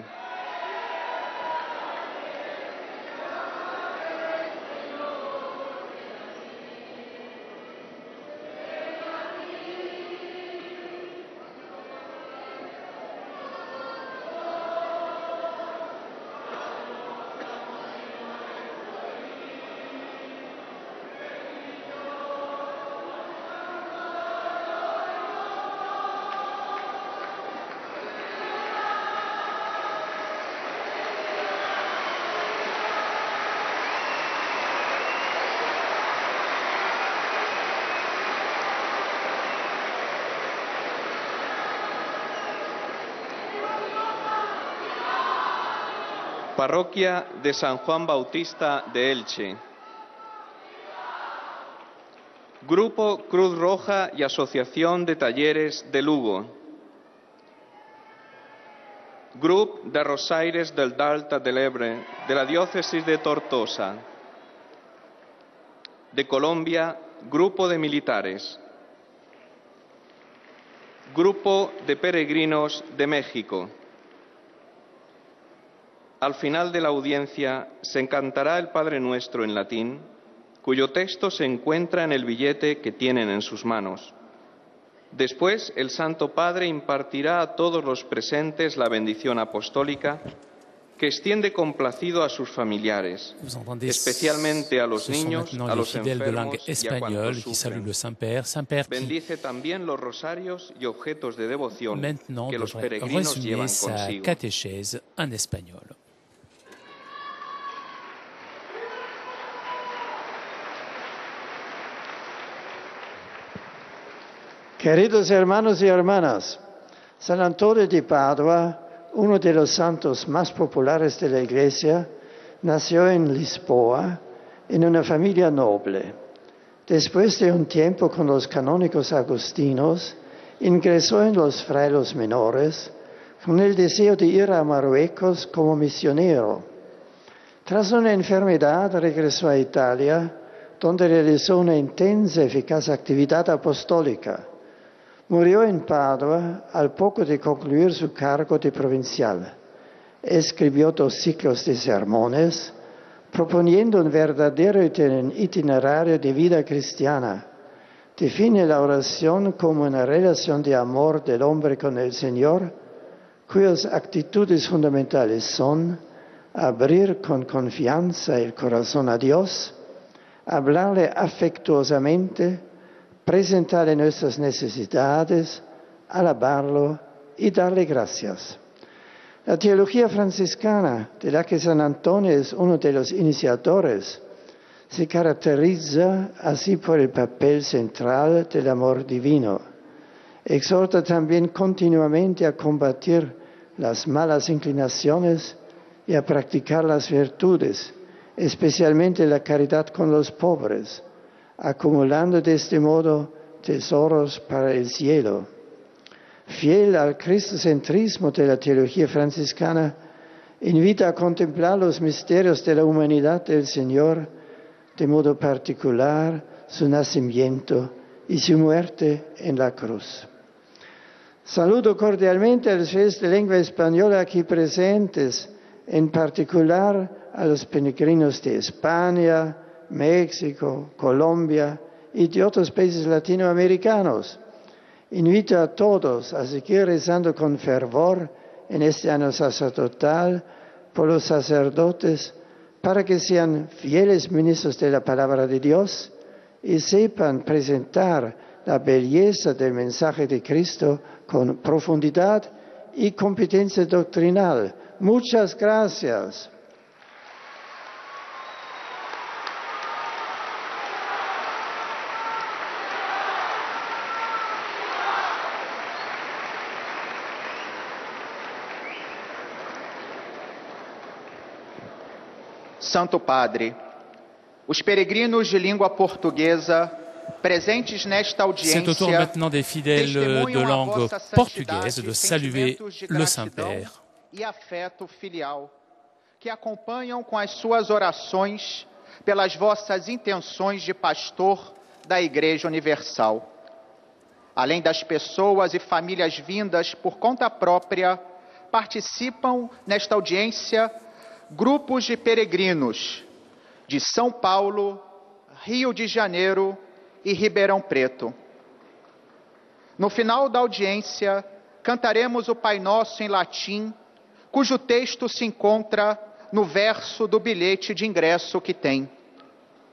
Parroquia de San Juan Bautista de Elche. Grupo Cruz Roja y Asociación de Talleres de Lugo. Grup de Rosaires del Delta del Ebre, de la Diócesis de Tortosa. De Colombia, Grupo de Militares. Grupo de Peregrinos de México. Al final de la audiencia se cantará el Padre Nuestro en latín, cuyo texto se encuentra en el billete que tienen en sus manos. Después, el Santo Padre impartirá a todos los presentes la bendición apostólica que extiende complacido a sus familiares, especialmente a los niños, a los enfermos y a cuantos sufren. Bendice también los rosarios y objetos de devoción que los peregrinos llevan consigo. Catéchèse en espagnol. Queridos hermanos y hermanas, San Antonio de Padua, uno de los santos más populares de la Iglesia, nació en Lisboa, en una familia noble. Después de un tiempo con los canónicos agustinos, ingresó en los frailes menores, con el deseo de ir a Marruecos como misionero. Tras una enfermedad, regresó a Italia, donde realizó una intensa y eficaz actividad apostólica. Murió en Padua al poco de concluir su cargo de provincial. Escribió 2 ciclos de sermones, proponiendo un verdadero itinerario de vida cristiana. Define la oración como una relación de amor del hombre con el Señor, cuyas actitudes fundamentales son abrir con confianza el corazón a Dios, hablarle afectuosamente, presentarle nuestras necesidades, alabarlo y darle gracias. La teología franciscana, de la que San Antonio es uno de los iniciadores, se caracteriza así por el papel central del amor divino. Exhorta también continuamente a combatir las malas inclinaciones y a practicar las virtudes, especialmente la caridad con los pobres, acumulando de este modo tesoros para el cielo. Fiel al cristocentrismo de la teología franciscana, invita a contemplar los misterios de la humanidad del Señor, de modo particular su nacimiento y su muerte en la cruz. Saludo cordialmente a los fieles de lengua española aquí presentes, en particular a los peregrinos de España, México, Colombia y de otros países latinoamericanos. Invito a todos a seguir rezando con fervor en este año sacerdotal por los sacerdotes para que sean fieles ministros de la palabra de Dios y sepan presentar la belleza del mensaje de Cristo con profundidad y competencia doctrinal. Muchas gracias. Santo Padre, os peregrinos de língua portuguesa presentes nesta C'est au tour audiência maintenant des fidèles de langue portugaise de saluer le Saint-Père. e afeto filial, que acompanham com as suas orações pelas vossas intenções de pastor da Igreja Universal. Além das pessoas e famílias vindas por conta própria, participam nesta audiência grupos de peregrinos de São Paulo, Rio de Janeiro e Ribeirão Preto. No final da audiência, cantaremos o Pai Nosso em latim, cujo texto se encontra no verso do bilhete de ingresso que tem.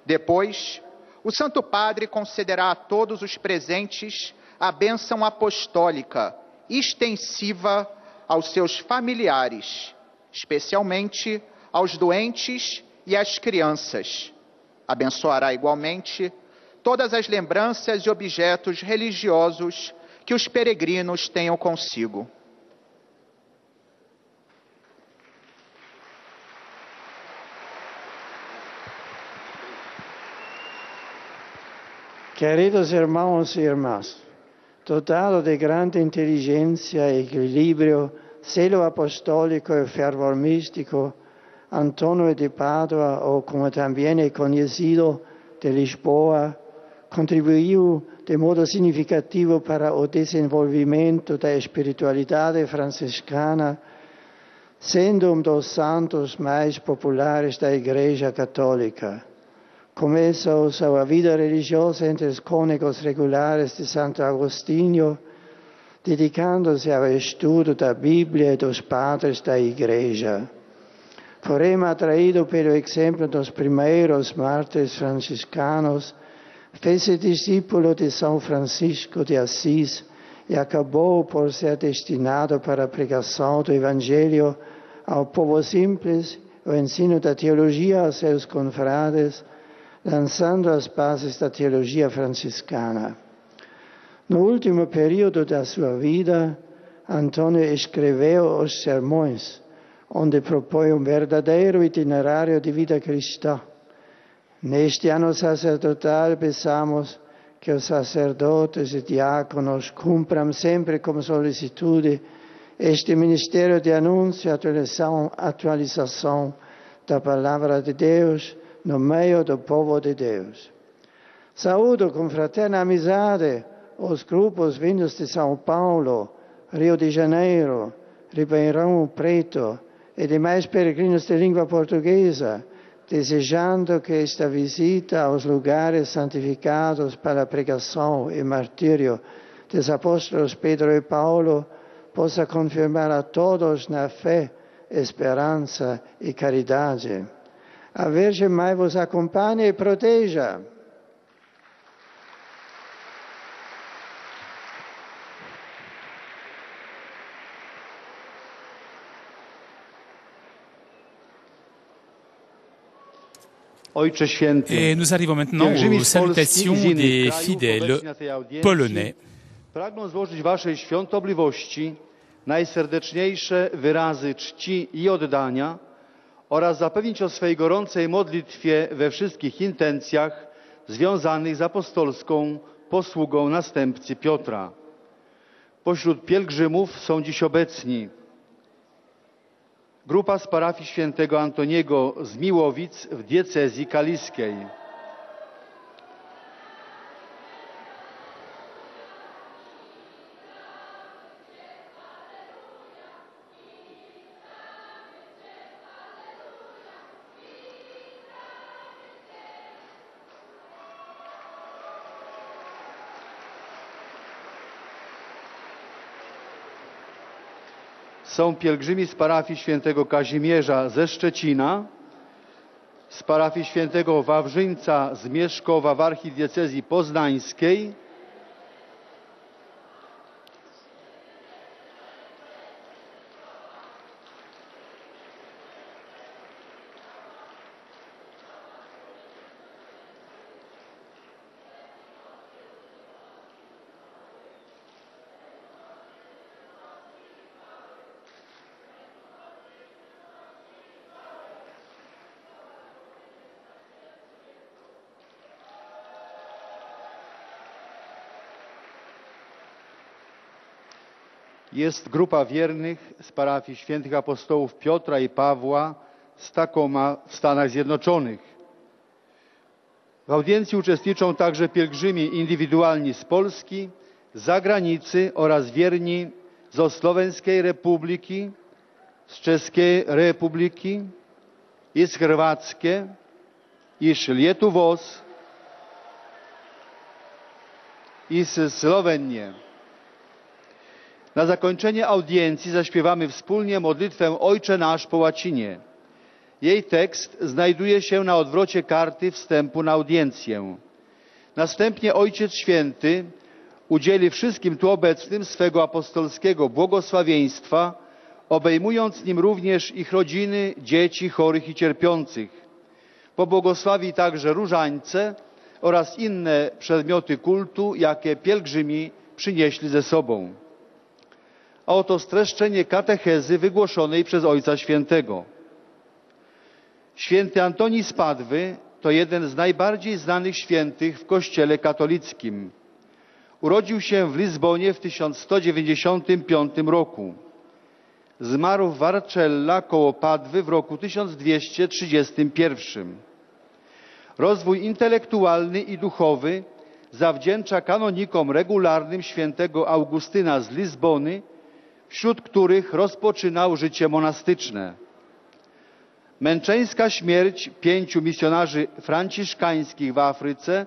Depois, o Santo Padre concederá a todos os presentes a bênção apostólica extensiva aos seus familiares, especialmente aos doentes e às crianças. Abençoará igualmente todas as lembranças e objetos religiosos que os peregrinos tenham consigo. Queridos hermanos y hermanas, dotado de grande inteligencia y equilibrio, celo apostólico y fervor místico, Antonio de Padua, o como también es conocido, de Lisboa, contribuyó de modo significativo para el desenvolvimento da espiritualidade franciscana, sendo dos santos mais populares da Igreja Católica. Começou sua vida religiosa entre os cônegos regulares de Santo Agostinho, dedicando-se ao estudo da Bíblia e dos padres da Igreja. Porém, atraído pelo exemplo dos primeiros mártires franciscanos, fez-se discípulo de São Francisco de Assis e acabou por ser destinado para a pregação do Evangelho ao povo simples, o ensino da teologia aos seus confrades, lançando as bases da teologia franciscana. No último período da sua vida, Antônio escreveu os sermões, onde propõe um verdadeiro itinerário de vida cristã. Neste ano sacerdotal, pensamos que os sacerdotes e diáconos cumpram sempre com solicitude este ministério de anúncio e atualização da palavra de Deus no meio do povo de Deus. Saúdo com fraterna amizade os grupos vindos de São Paulo, Rio de Janeiro, Ribeirão Preto e demais peregrinos de língua portuguesa, desejando que esta visita aos lugares santificados para a pregação e martírio dos apóstolos Pedro e Paulo possa confirmar a todos na fé, esperança e caridade. A Virgem Mãe vos acompanhe e proteja. Et nous arrivons maintenant aux salutations des fidèles polonais. Pragnę złożyć waszej świątobliwości najserdeczniejsze wyrazy czci i oddania oraz zapewnić o swej gorącej modlitwie we wszystkich intencjach związanych z apostolską posługą następcy Piotra. Pośród pielgrzymów są dziś obecni grupa z parafii świętego Antoniego z Miłowic w diecezji kaliskiej. Są pielgrzymi z parafii świętego Kazimierza ze Szczecina, z parafii świętego Wawrzyńca z Mieszkowa w archidiecezji poznańskiej, jest grupa wiernych z parafii świętych apostołów Piotra i Pawła z Tacoma w Stanach Zjednoczonych. W audiencji uczestniczą także pielgrzymi indywidualni z Polski, z zagranicy oraz wierni z Słoweńskiej Republiki, z Czeskiej Republiki i z Chorwackie, i z Lietuvos i z Słowenii. Na zakończenie audiencji zaśpiewamy wspólnie modlitwę Ojcze Nasz po łacinie. Jej tekst znajduje się na odwrocie karty wstępu na audiencję. Następnie Ojciec Święty udzieli wszystkim tu obecnym swego apostolskiego błogosławieństwa, obejmując nim również ich rodziny, dzieci chorych i cierpiących. Pobłogosławi także różańce oraz inne przedmioty kultu, jakie pielgrzymi przynieśli ze sobą. A oto streszczenie katechezy wygłoszonej przez Ojca Świętego. Święty Antoni z Padwy to jeden z najbardziej znanych świętych w Kościele katolickim. Urodził się w Lizbonie w 1195 roku. Zmarł w Varcella koło Padwy w roku 1231. Rozwój intelektualny i duchowy zawdzięcza kanonikom regularnym świętego Augustyna z Lizbony, wśród których rozpoczynał życie monastyczne. Męczeńska śmierć 5 misjonarzy franciszkańskich w Afryce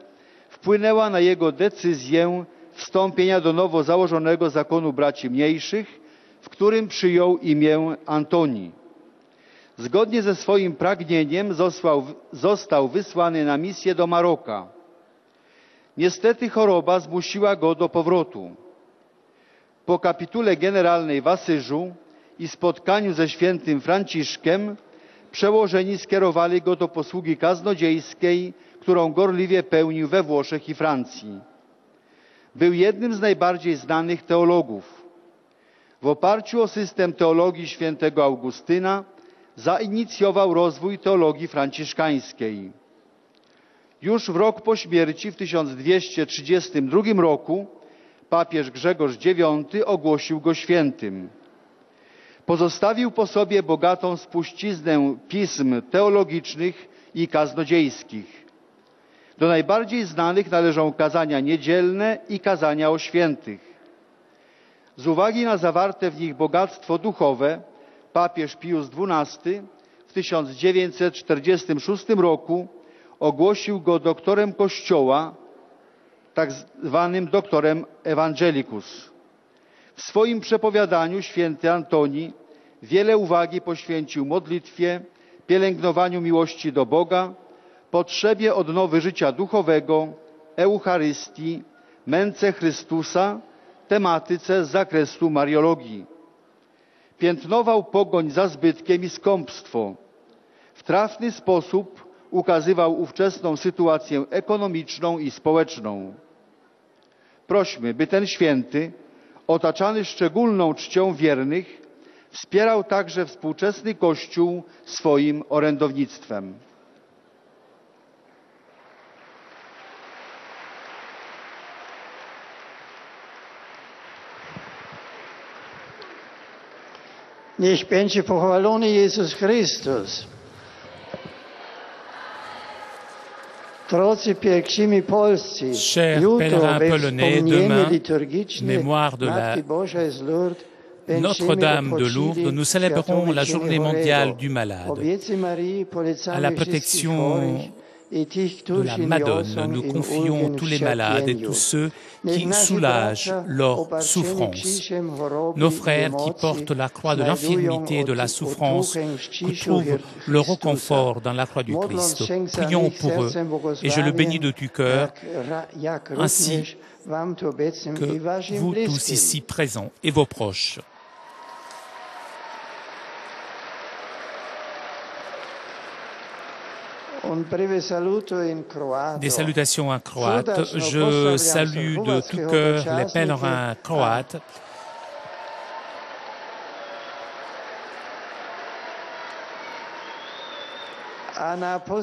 wpłynęła na jego decyzję wstąpienia do nowo założonego zakonu braci mniejszych, w którym przyjął imię Antoni. Zgodnie ze swoim pragnieniem został wysłany na misję do Maroka. Niestety choroba zmusiła go do powrotu. Po kapitule generalnej w Asyżu i spotkaniu ze świętym Franciszkiem przełożeni skierowali go do posługi kaznodziejskiej, którą gorliwie pełnił we Włoszech i Francji. Był jednym z najbardziej znanych teologów. W oparciu o system teologii świętego Augustyna zainicjował rozwój teologii franciszkańskiej. Już w rok po śmierci, w 1232 roku, papież Grzegorz IX ogłosił go świętym. Pozostawił po sobie bogatą spuściznę pism teologicznych i kaznodziejskich. Do najbardziej znanych należą kazania niedzielne i kazania o świętych. Z uwagi na zawarte w nich bogactwo duchowe, papież Pius XII w 1946 roku ogłosił go doktorem Kościoła, tak zwanym doktorem evangelicus. W swoim przepowiadaniu święty Antoni wiele uwagi poświęcił modlitwie, pielęgnowaniu miłości do Boga, potrzebie odnowy życia duchowego, Eucharystii, męce Chrystusa, tematyce z zakresu Mariologii. Piętnował pogoń za zbytkiem i skąpstwo. W trafny sposób ukazywał ówczesną sytuację ekonomiczną i społeczną. Prośmy, by ten święty, otaczany szczególną czcią wiernych, wspierał także współczesny Kościół swoim orędownictwem. Niech będzie pochwalony Jezus Chrystus. Drodzy pielgrzymi polscy, Chers jutro pèlerins we polonais, wspomnienie demain, liturgiczne mémoire de la Matki Bożej z Lourdes, Notre-Dame de Lourdes, nous célébrons la journée mondiale du malade. À la protection de la Madone, nous confions tous les malades et tous ceux qui soulagent leur souffrance. Nos frères qui portent la croix de l'infirmité et de la souffrance, qui trouvent le réconfort dans la croix du Christ. Prions pour eux et je le bénis de tout cœur, ainsi que vous tous ici présents et vos proches. Des salutations en croate. Je salue de tout cœur les pèlerins croates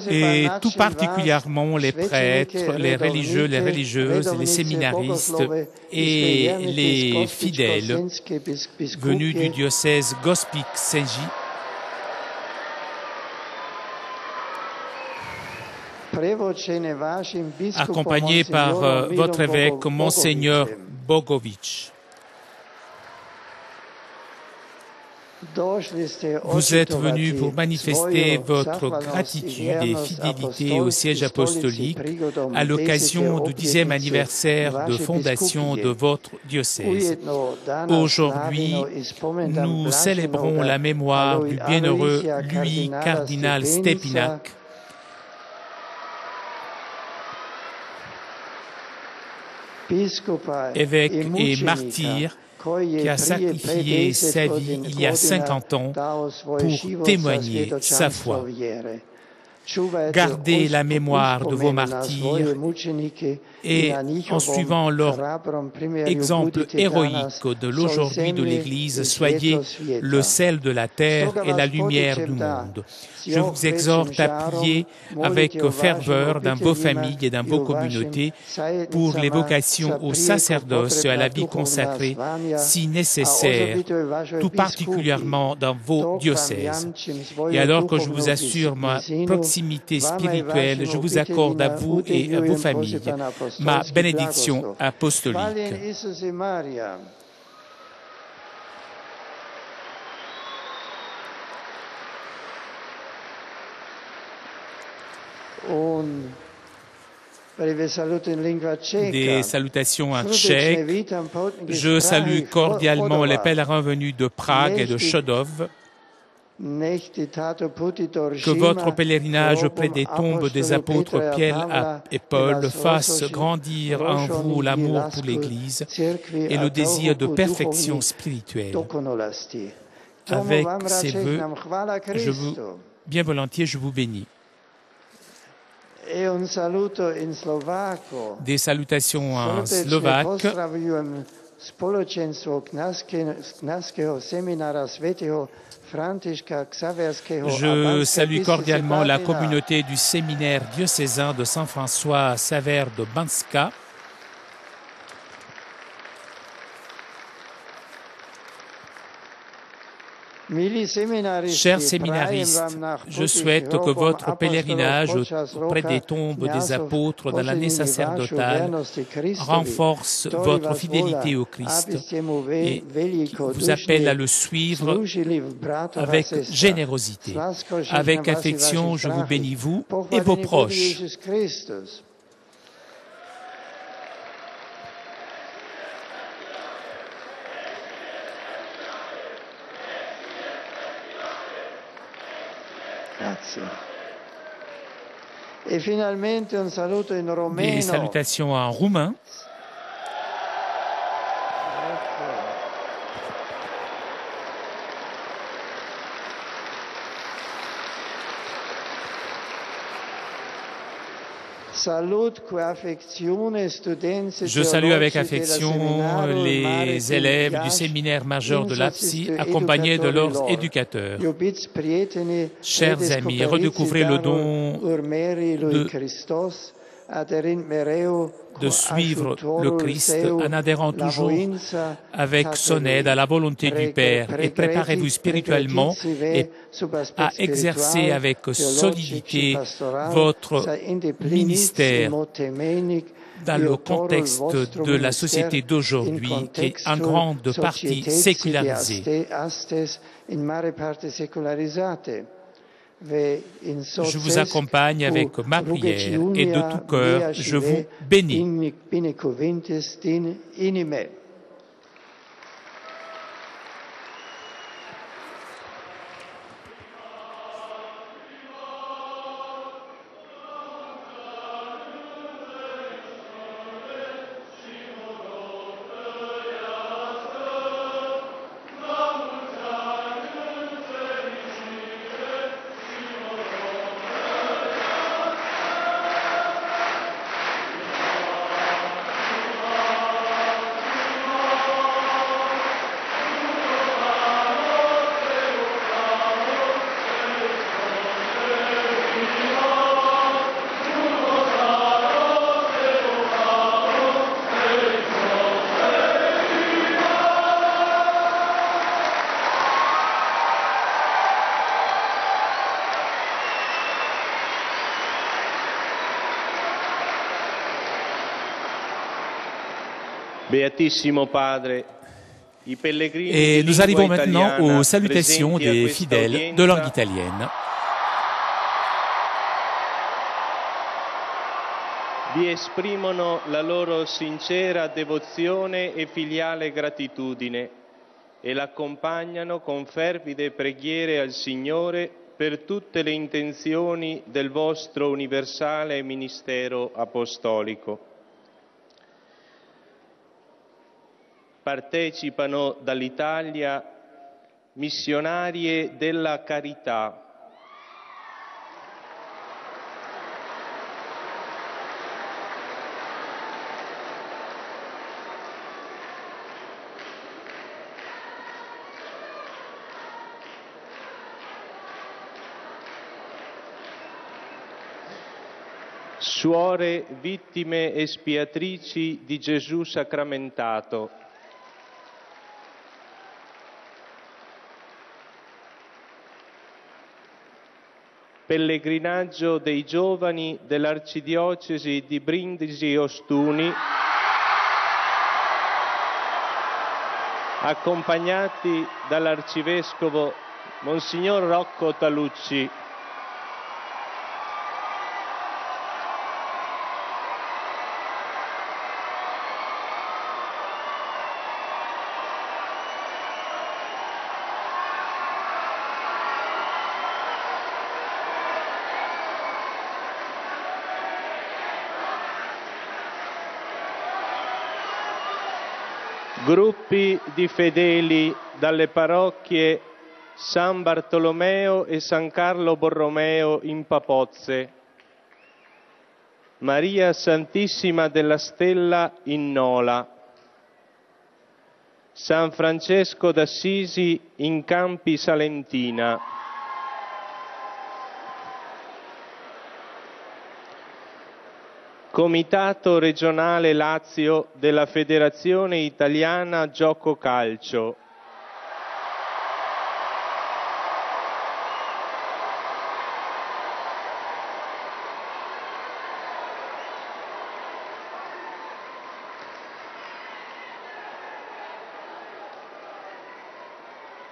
et tout particulièrement les prêtres, les religieux, les religieuses, les séminaristes et les fidèles venus du diocèse Gospić-Senj, accompagné par votre évêque, Monseigneur Bogovič. Vous êtes venus pour manifester votre gratitude et fidélité au siège apostolique à l'occasion du 10e anniversaire de fondation de votre diocèse. Aujourd'hui, nous célébrons la mémoire du bienheureux Louis cardinal Stepinac, évêque et martyr, qui a sacrifié sa vie il y a 50 ans pour témoigner sa foi. Gardez la mémoire de vos martyrs et en suivant leur exemple héroïque de l'aujourd'hui de l'Église, soyez le sel de la terre et la lumière du monde. Je vous exhorte à prier avec ferveur dans vos familles et dans vos communautés pour les vocations au sacerdoce et à la vie consacrée, si nécessaire, tout particulièrement dans vos diocèses. Et alors que je vous assure ma proximité spirituelle, je vous accorde à vous et à vos familles ma bénédiction apostolique. Des salutations en tchèque. Je salue cordialement les pèlerins venus de Prague et de Chodov. Que votre pèlerinage auprès des tombes des apôtres Pierre et Paul fasse grandir en vous l'amour pour l'Église et le désir de perfection spirituelle. Avec ces vœux, bien volontiers, je vous bénis. Des salutations en slovaque. Je salue cordialement la communauté du séminaire diocésain de Saint-François Xaver de Banska. Chers séminaristes, je souhaite que votre pèlerinage auprès des tombes des apôtres dans l'année sacerdotale renforce votre fidélité au Christ et vous appelle à le suivre avec générosité. Avec affection, je vous bénis, vous et vos proches. Et finalement, un saluto in romeno. Des salutations en roumain. Je salue avec affection les élèves du séminaire majeur de l'APSI, accompagnés de leurs éducateurs. Chers amis, redécouvrez le don de suivre le Christ en adhérant toujours avec son aide à la volonté du Père et préparez-vous spirituellement et à exercer avec solidité votre ministère dans le contexte de la société d'aujourd'hui qui est en grande partie sécularisée. Je vous accompagne avec ma prière et de tout cœur, je vous bénis. Et nous arrivons maintenant aux salutations des fidèles de langue italienne. Vi esprimono la loro sincera devozione e filiale gratitudine e l'accompagnano con fervide preghiere al Signore per tutte le intenzioni del vostro universale ministero apostolico. Partecipano dall'Italia missionarie della carità, suore vittime espiatrici di Gesù sacramentato, pellegrinaggio dei giovani dell'Arcidiocesi di Brindisi Ostuni, accompagnati dall'Arcivescovo Monsignor Rocco Talucci. Gruppi di fedeli dalle parrocchie San Bartolomeo e San Carlo Borromeo in Papozze, Maria Santissima della Stella in Nola, San Francesco d'Assisi in Campi Salentina, Comitato regionale Lazio della Federazione Italiana Gioco Calcio,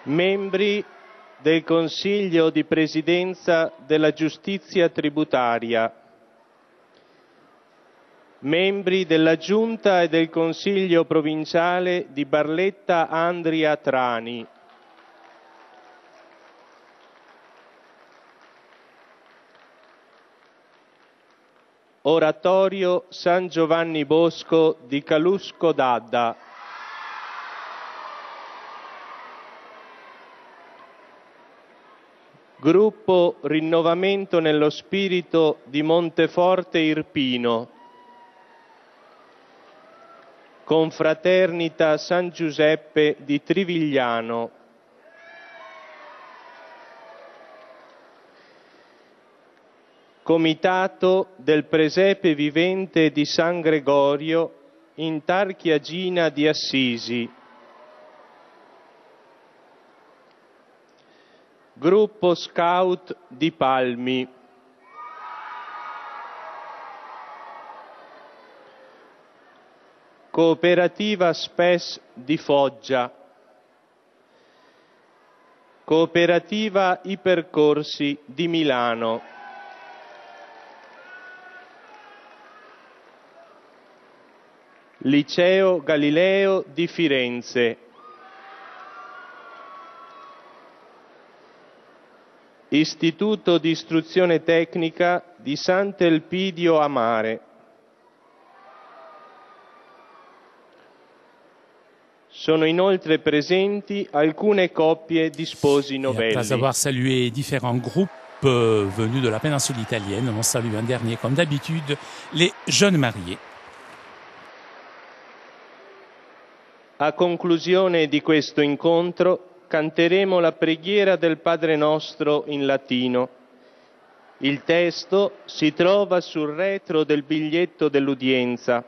membri del Consiglio di Presidenza della Giustizia Tributaria, membri della Giunta e del Consiglio Provinciale di Barletta Andria Trani, Oratorio San Giovanni Bosco di Calusco d'Adda, Gruppo Rinnovamento nello Spirito di Monteforte Irpino, Confraternita San Giuseppe di Trivigliano, Comitato del Presepe Vivente di San Gregorio in Tarchiagina di Assisi, Gruppo Scout di Palmi, Cooperativa SPES di Foggia, Cooperativa I Percorsi di Milano, Liceo Galileo di Firenze, Istituto di Istruzione Tecnica di Sant'Elpidio a Mare. Sono inoltre presenti alcune coppie di sposi novelli. Après avoir salué différents groupes venus de la péninsule italienne, on salue un dernier, comme d'habitude, les jeunes mariés. A conclusione di questo incontro canteremo la preghiera del Padre Nostro in latino. Il testo si trova sul retro del biglietto dell'udienza.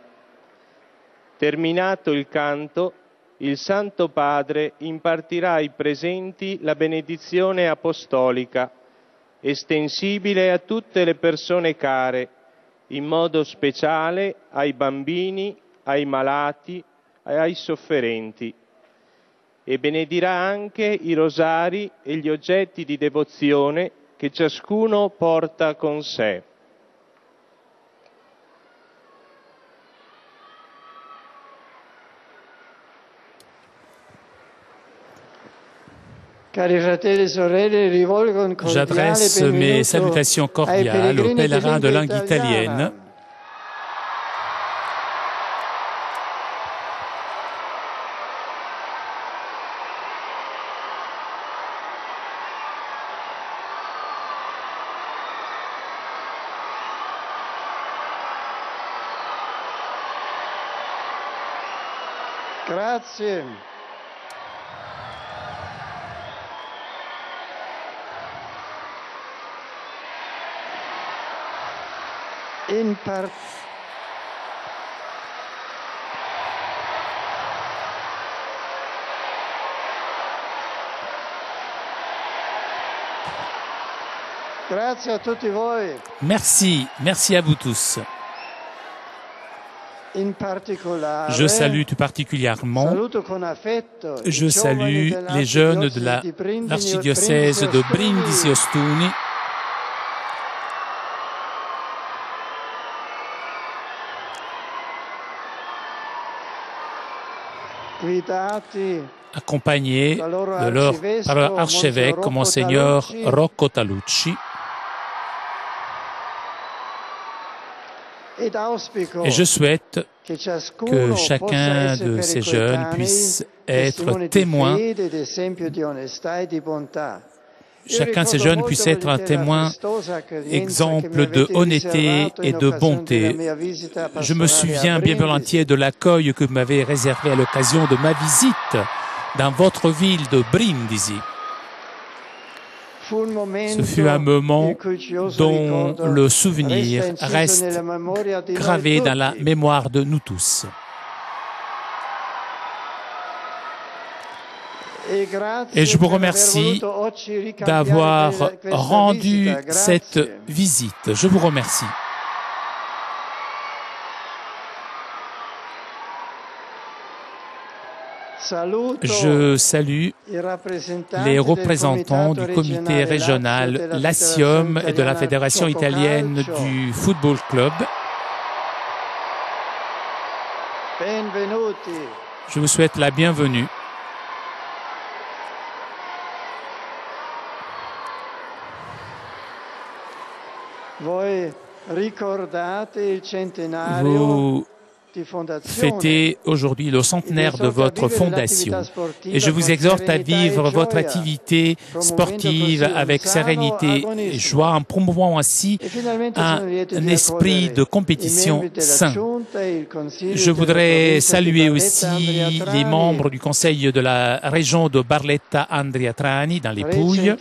Terminato il canto, il Santo Padre impartirà ai presenti la benedizione apostolica, estensibile a tutte le persone care, in modo speciale ai bambini, ai malati, ai sofferenti, e benedirà anche i rosari e gli oggetti di devozione che ciascuno porta con sé. J'adresse mes salutations cordiales aux pèlerins de langue italienne. Grazie. In part Grazie a tutti voi. Merci, merci à vous tous. In particolare, Je salue tout particulièrement, saluto con affetto je i salue giovani les jeunes de dell'arcidiocesi l'archidiocèse de Brindisi-Ostuni, guidati accompagnés par leur archevêque, Monseigneur Rocco Talucci. Et je souhaite que chacun de ces jeunes puisse être témoin. Chacun de ces jeunes puisse être un témoin, exemple de honnêteté et de bonté. Je me souviens bien volontiers de l'accueil que vous m'avez réservé à l'occasion de ma visite dans votre ville de Brindisi. Ce fut un moment dont le souvenir reste gravé dans la mémoire de nous tous. Et je vous remercie d'avoir rendu cette visite. Je vous remercie. Je salue les représentants du comité régional Latium et de la Fédération italienne du Football Club. Je vous souhaite la bienvenue. Vous fêtez aujourd'hui le centenaire de votre fondation et je vous exhorte à vivre votre activité sportive avec sérénité et joie en promouvant ainsi un esprit de compétition sain. Je voudrais saluer aussi les membres du conseil de la région de Barletta-Andria-Trani dans les Pouilles,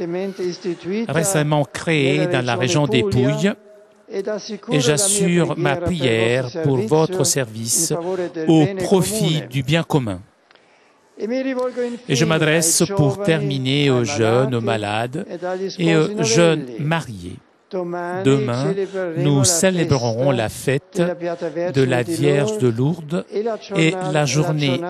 récemment créé dans la région des Pouilles. Et j'assure ma prière pour votre service au profit du bien commun. Et je m'adresse pour terminer aux jeunes, aux malades et aux jeunes mariés. Demain, nous célébrerons la fête de la Vierge de Lourdes et la journée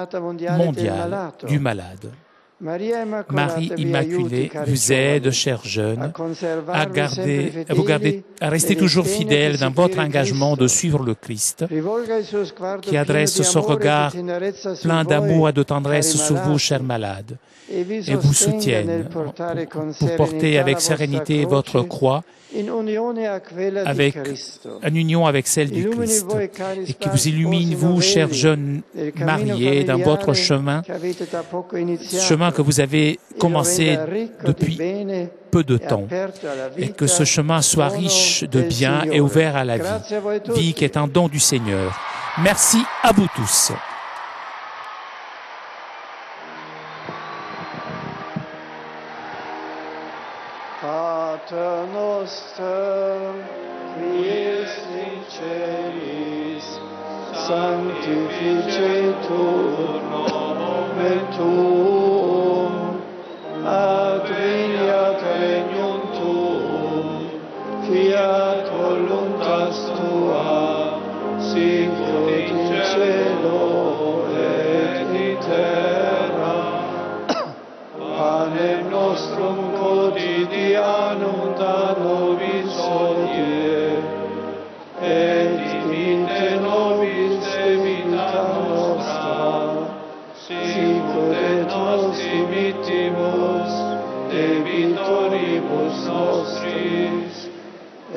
mondiale du malade. Marie Immaculée vous aide, chers jeunes, à rester toujours fidèles dans votre engagement de suivre le Christ, qui adresse son regard plein d'amour et de tendresse sur vous, chers malades, et vous soutienne pour porter avec sérénité votre croix en union avec celle du Christ, et qui vous illumine, vous, chers jeunes mariés, dans votre chemin que vous avez commencé depuis peu de temps, et que ce chemin soit riche de bien et ouvert à la vie qui est un don du Seigneur. Merci à vous tous. Pater noster, qui es in celis, sanctificetur nomen tuum, adveniat regnum tuum, fiat voluntas tua, sicut in cielo et in terra. Panem nostrum quotidianum da nobis hodie, et dimitte nobis debita nostra, sicut et nos dimittimus debitoribus nostris,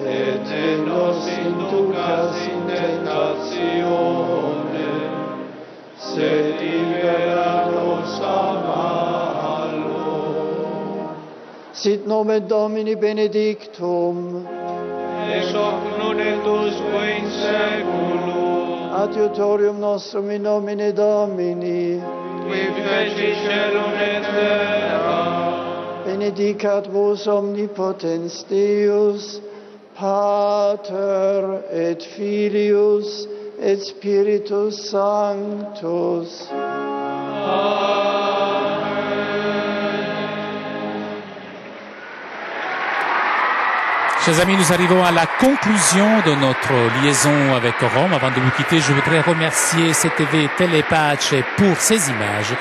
et ne nos inducas in tentationem, sed libera nos a malo. Sit nomen Domini benedictum, ex hoc nunc et usque in saeculum, adiutorium nostrum in nomine Domini, qui feci caelum et terra, benedicat vos omnipotens Deus, Pater et Filius et Spiritus Sanctus. Chers amis, nous arrivons à la conclusion de notre liaison avec Rome. Avant de vous quitter, je voudrais remercier CTV Telepace pour ces images,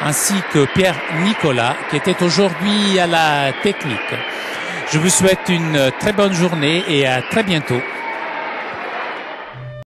ainsi que Pierre Nicolas, qui était aujourd'hui à la technique. Je vous souhaite une très bonne journée et à très bientôt.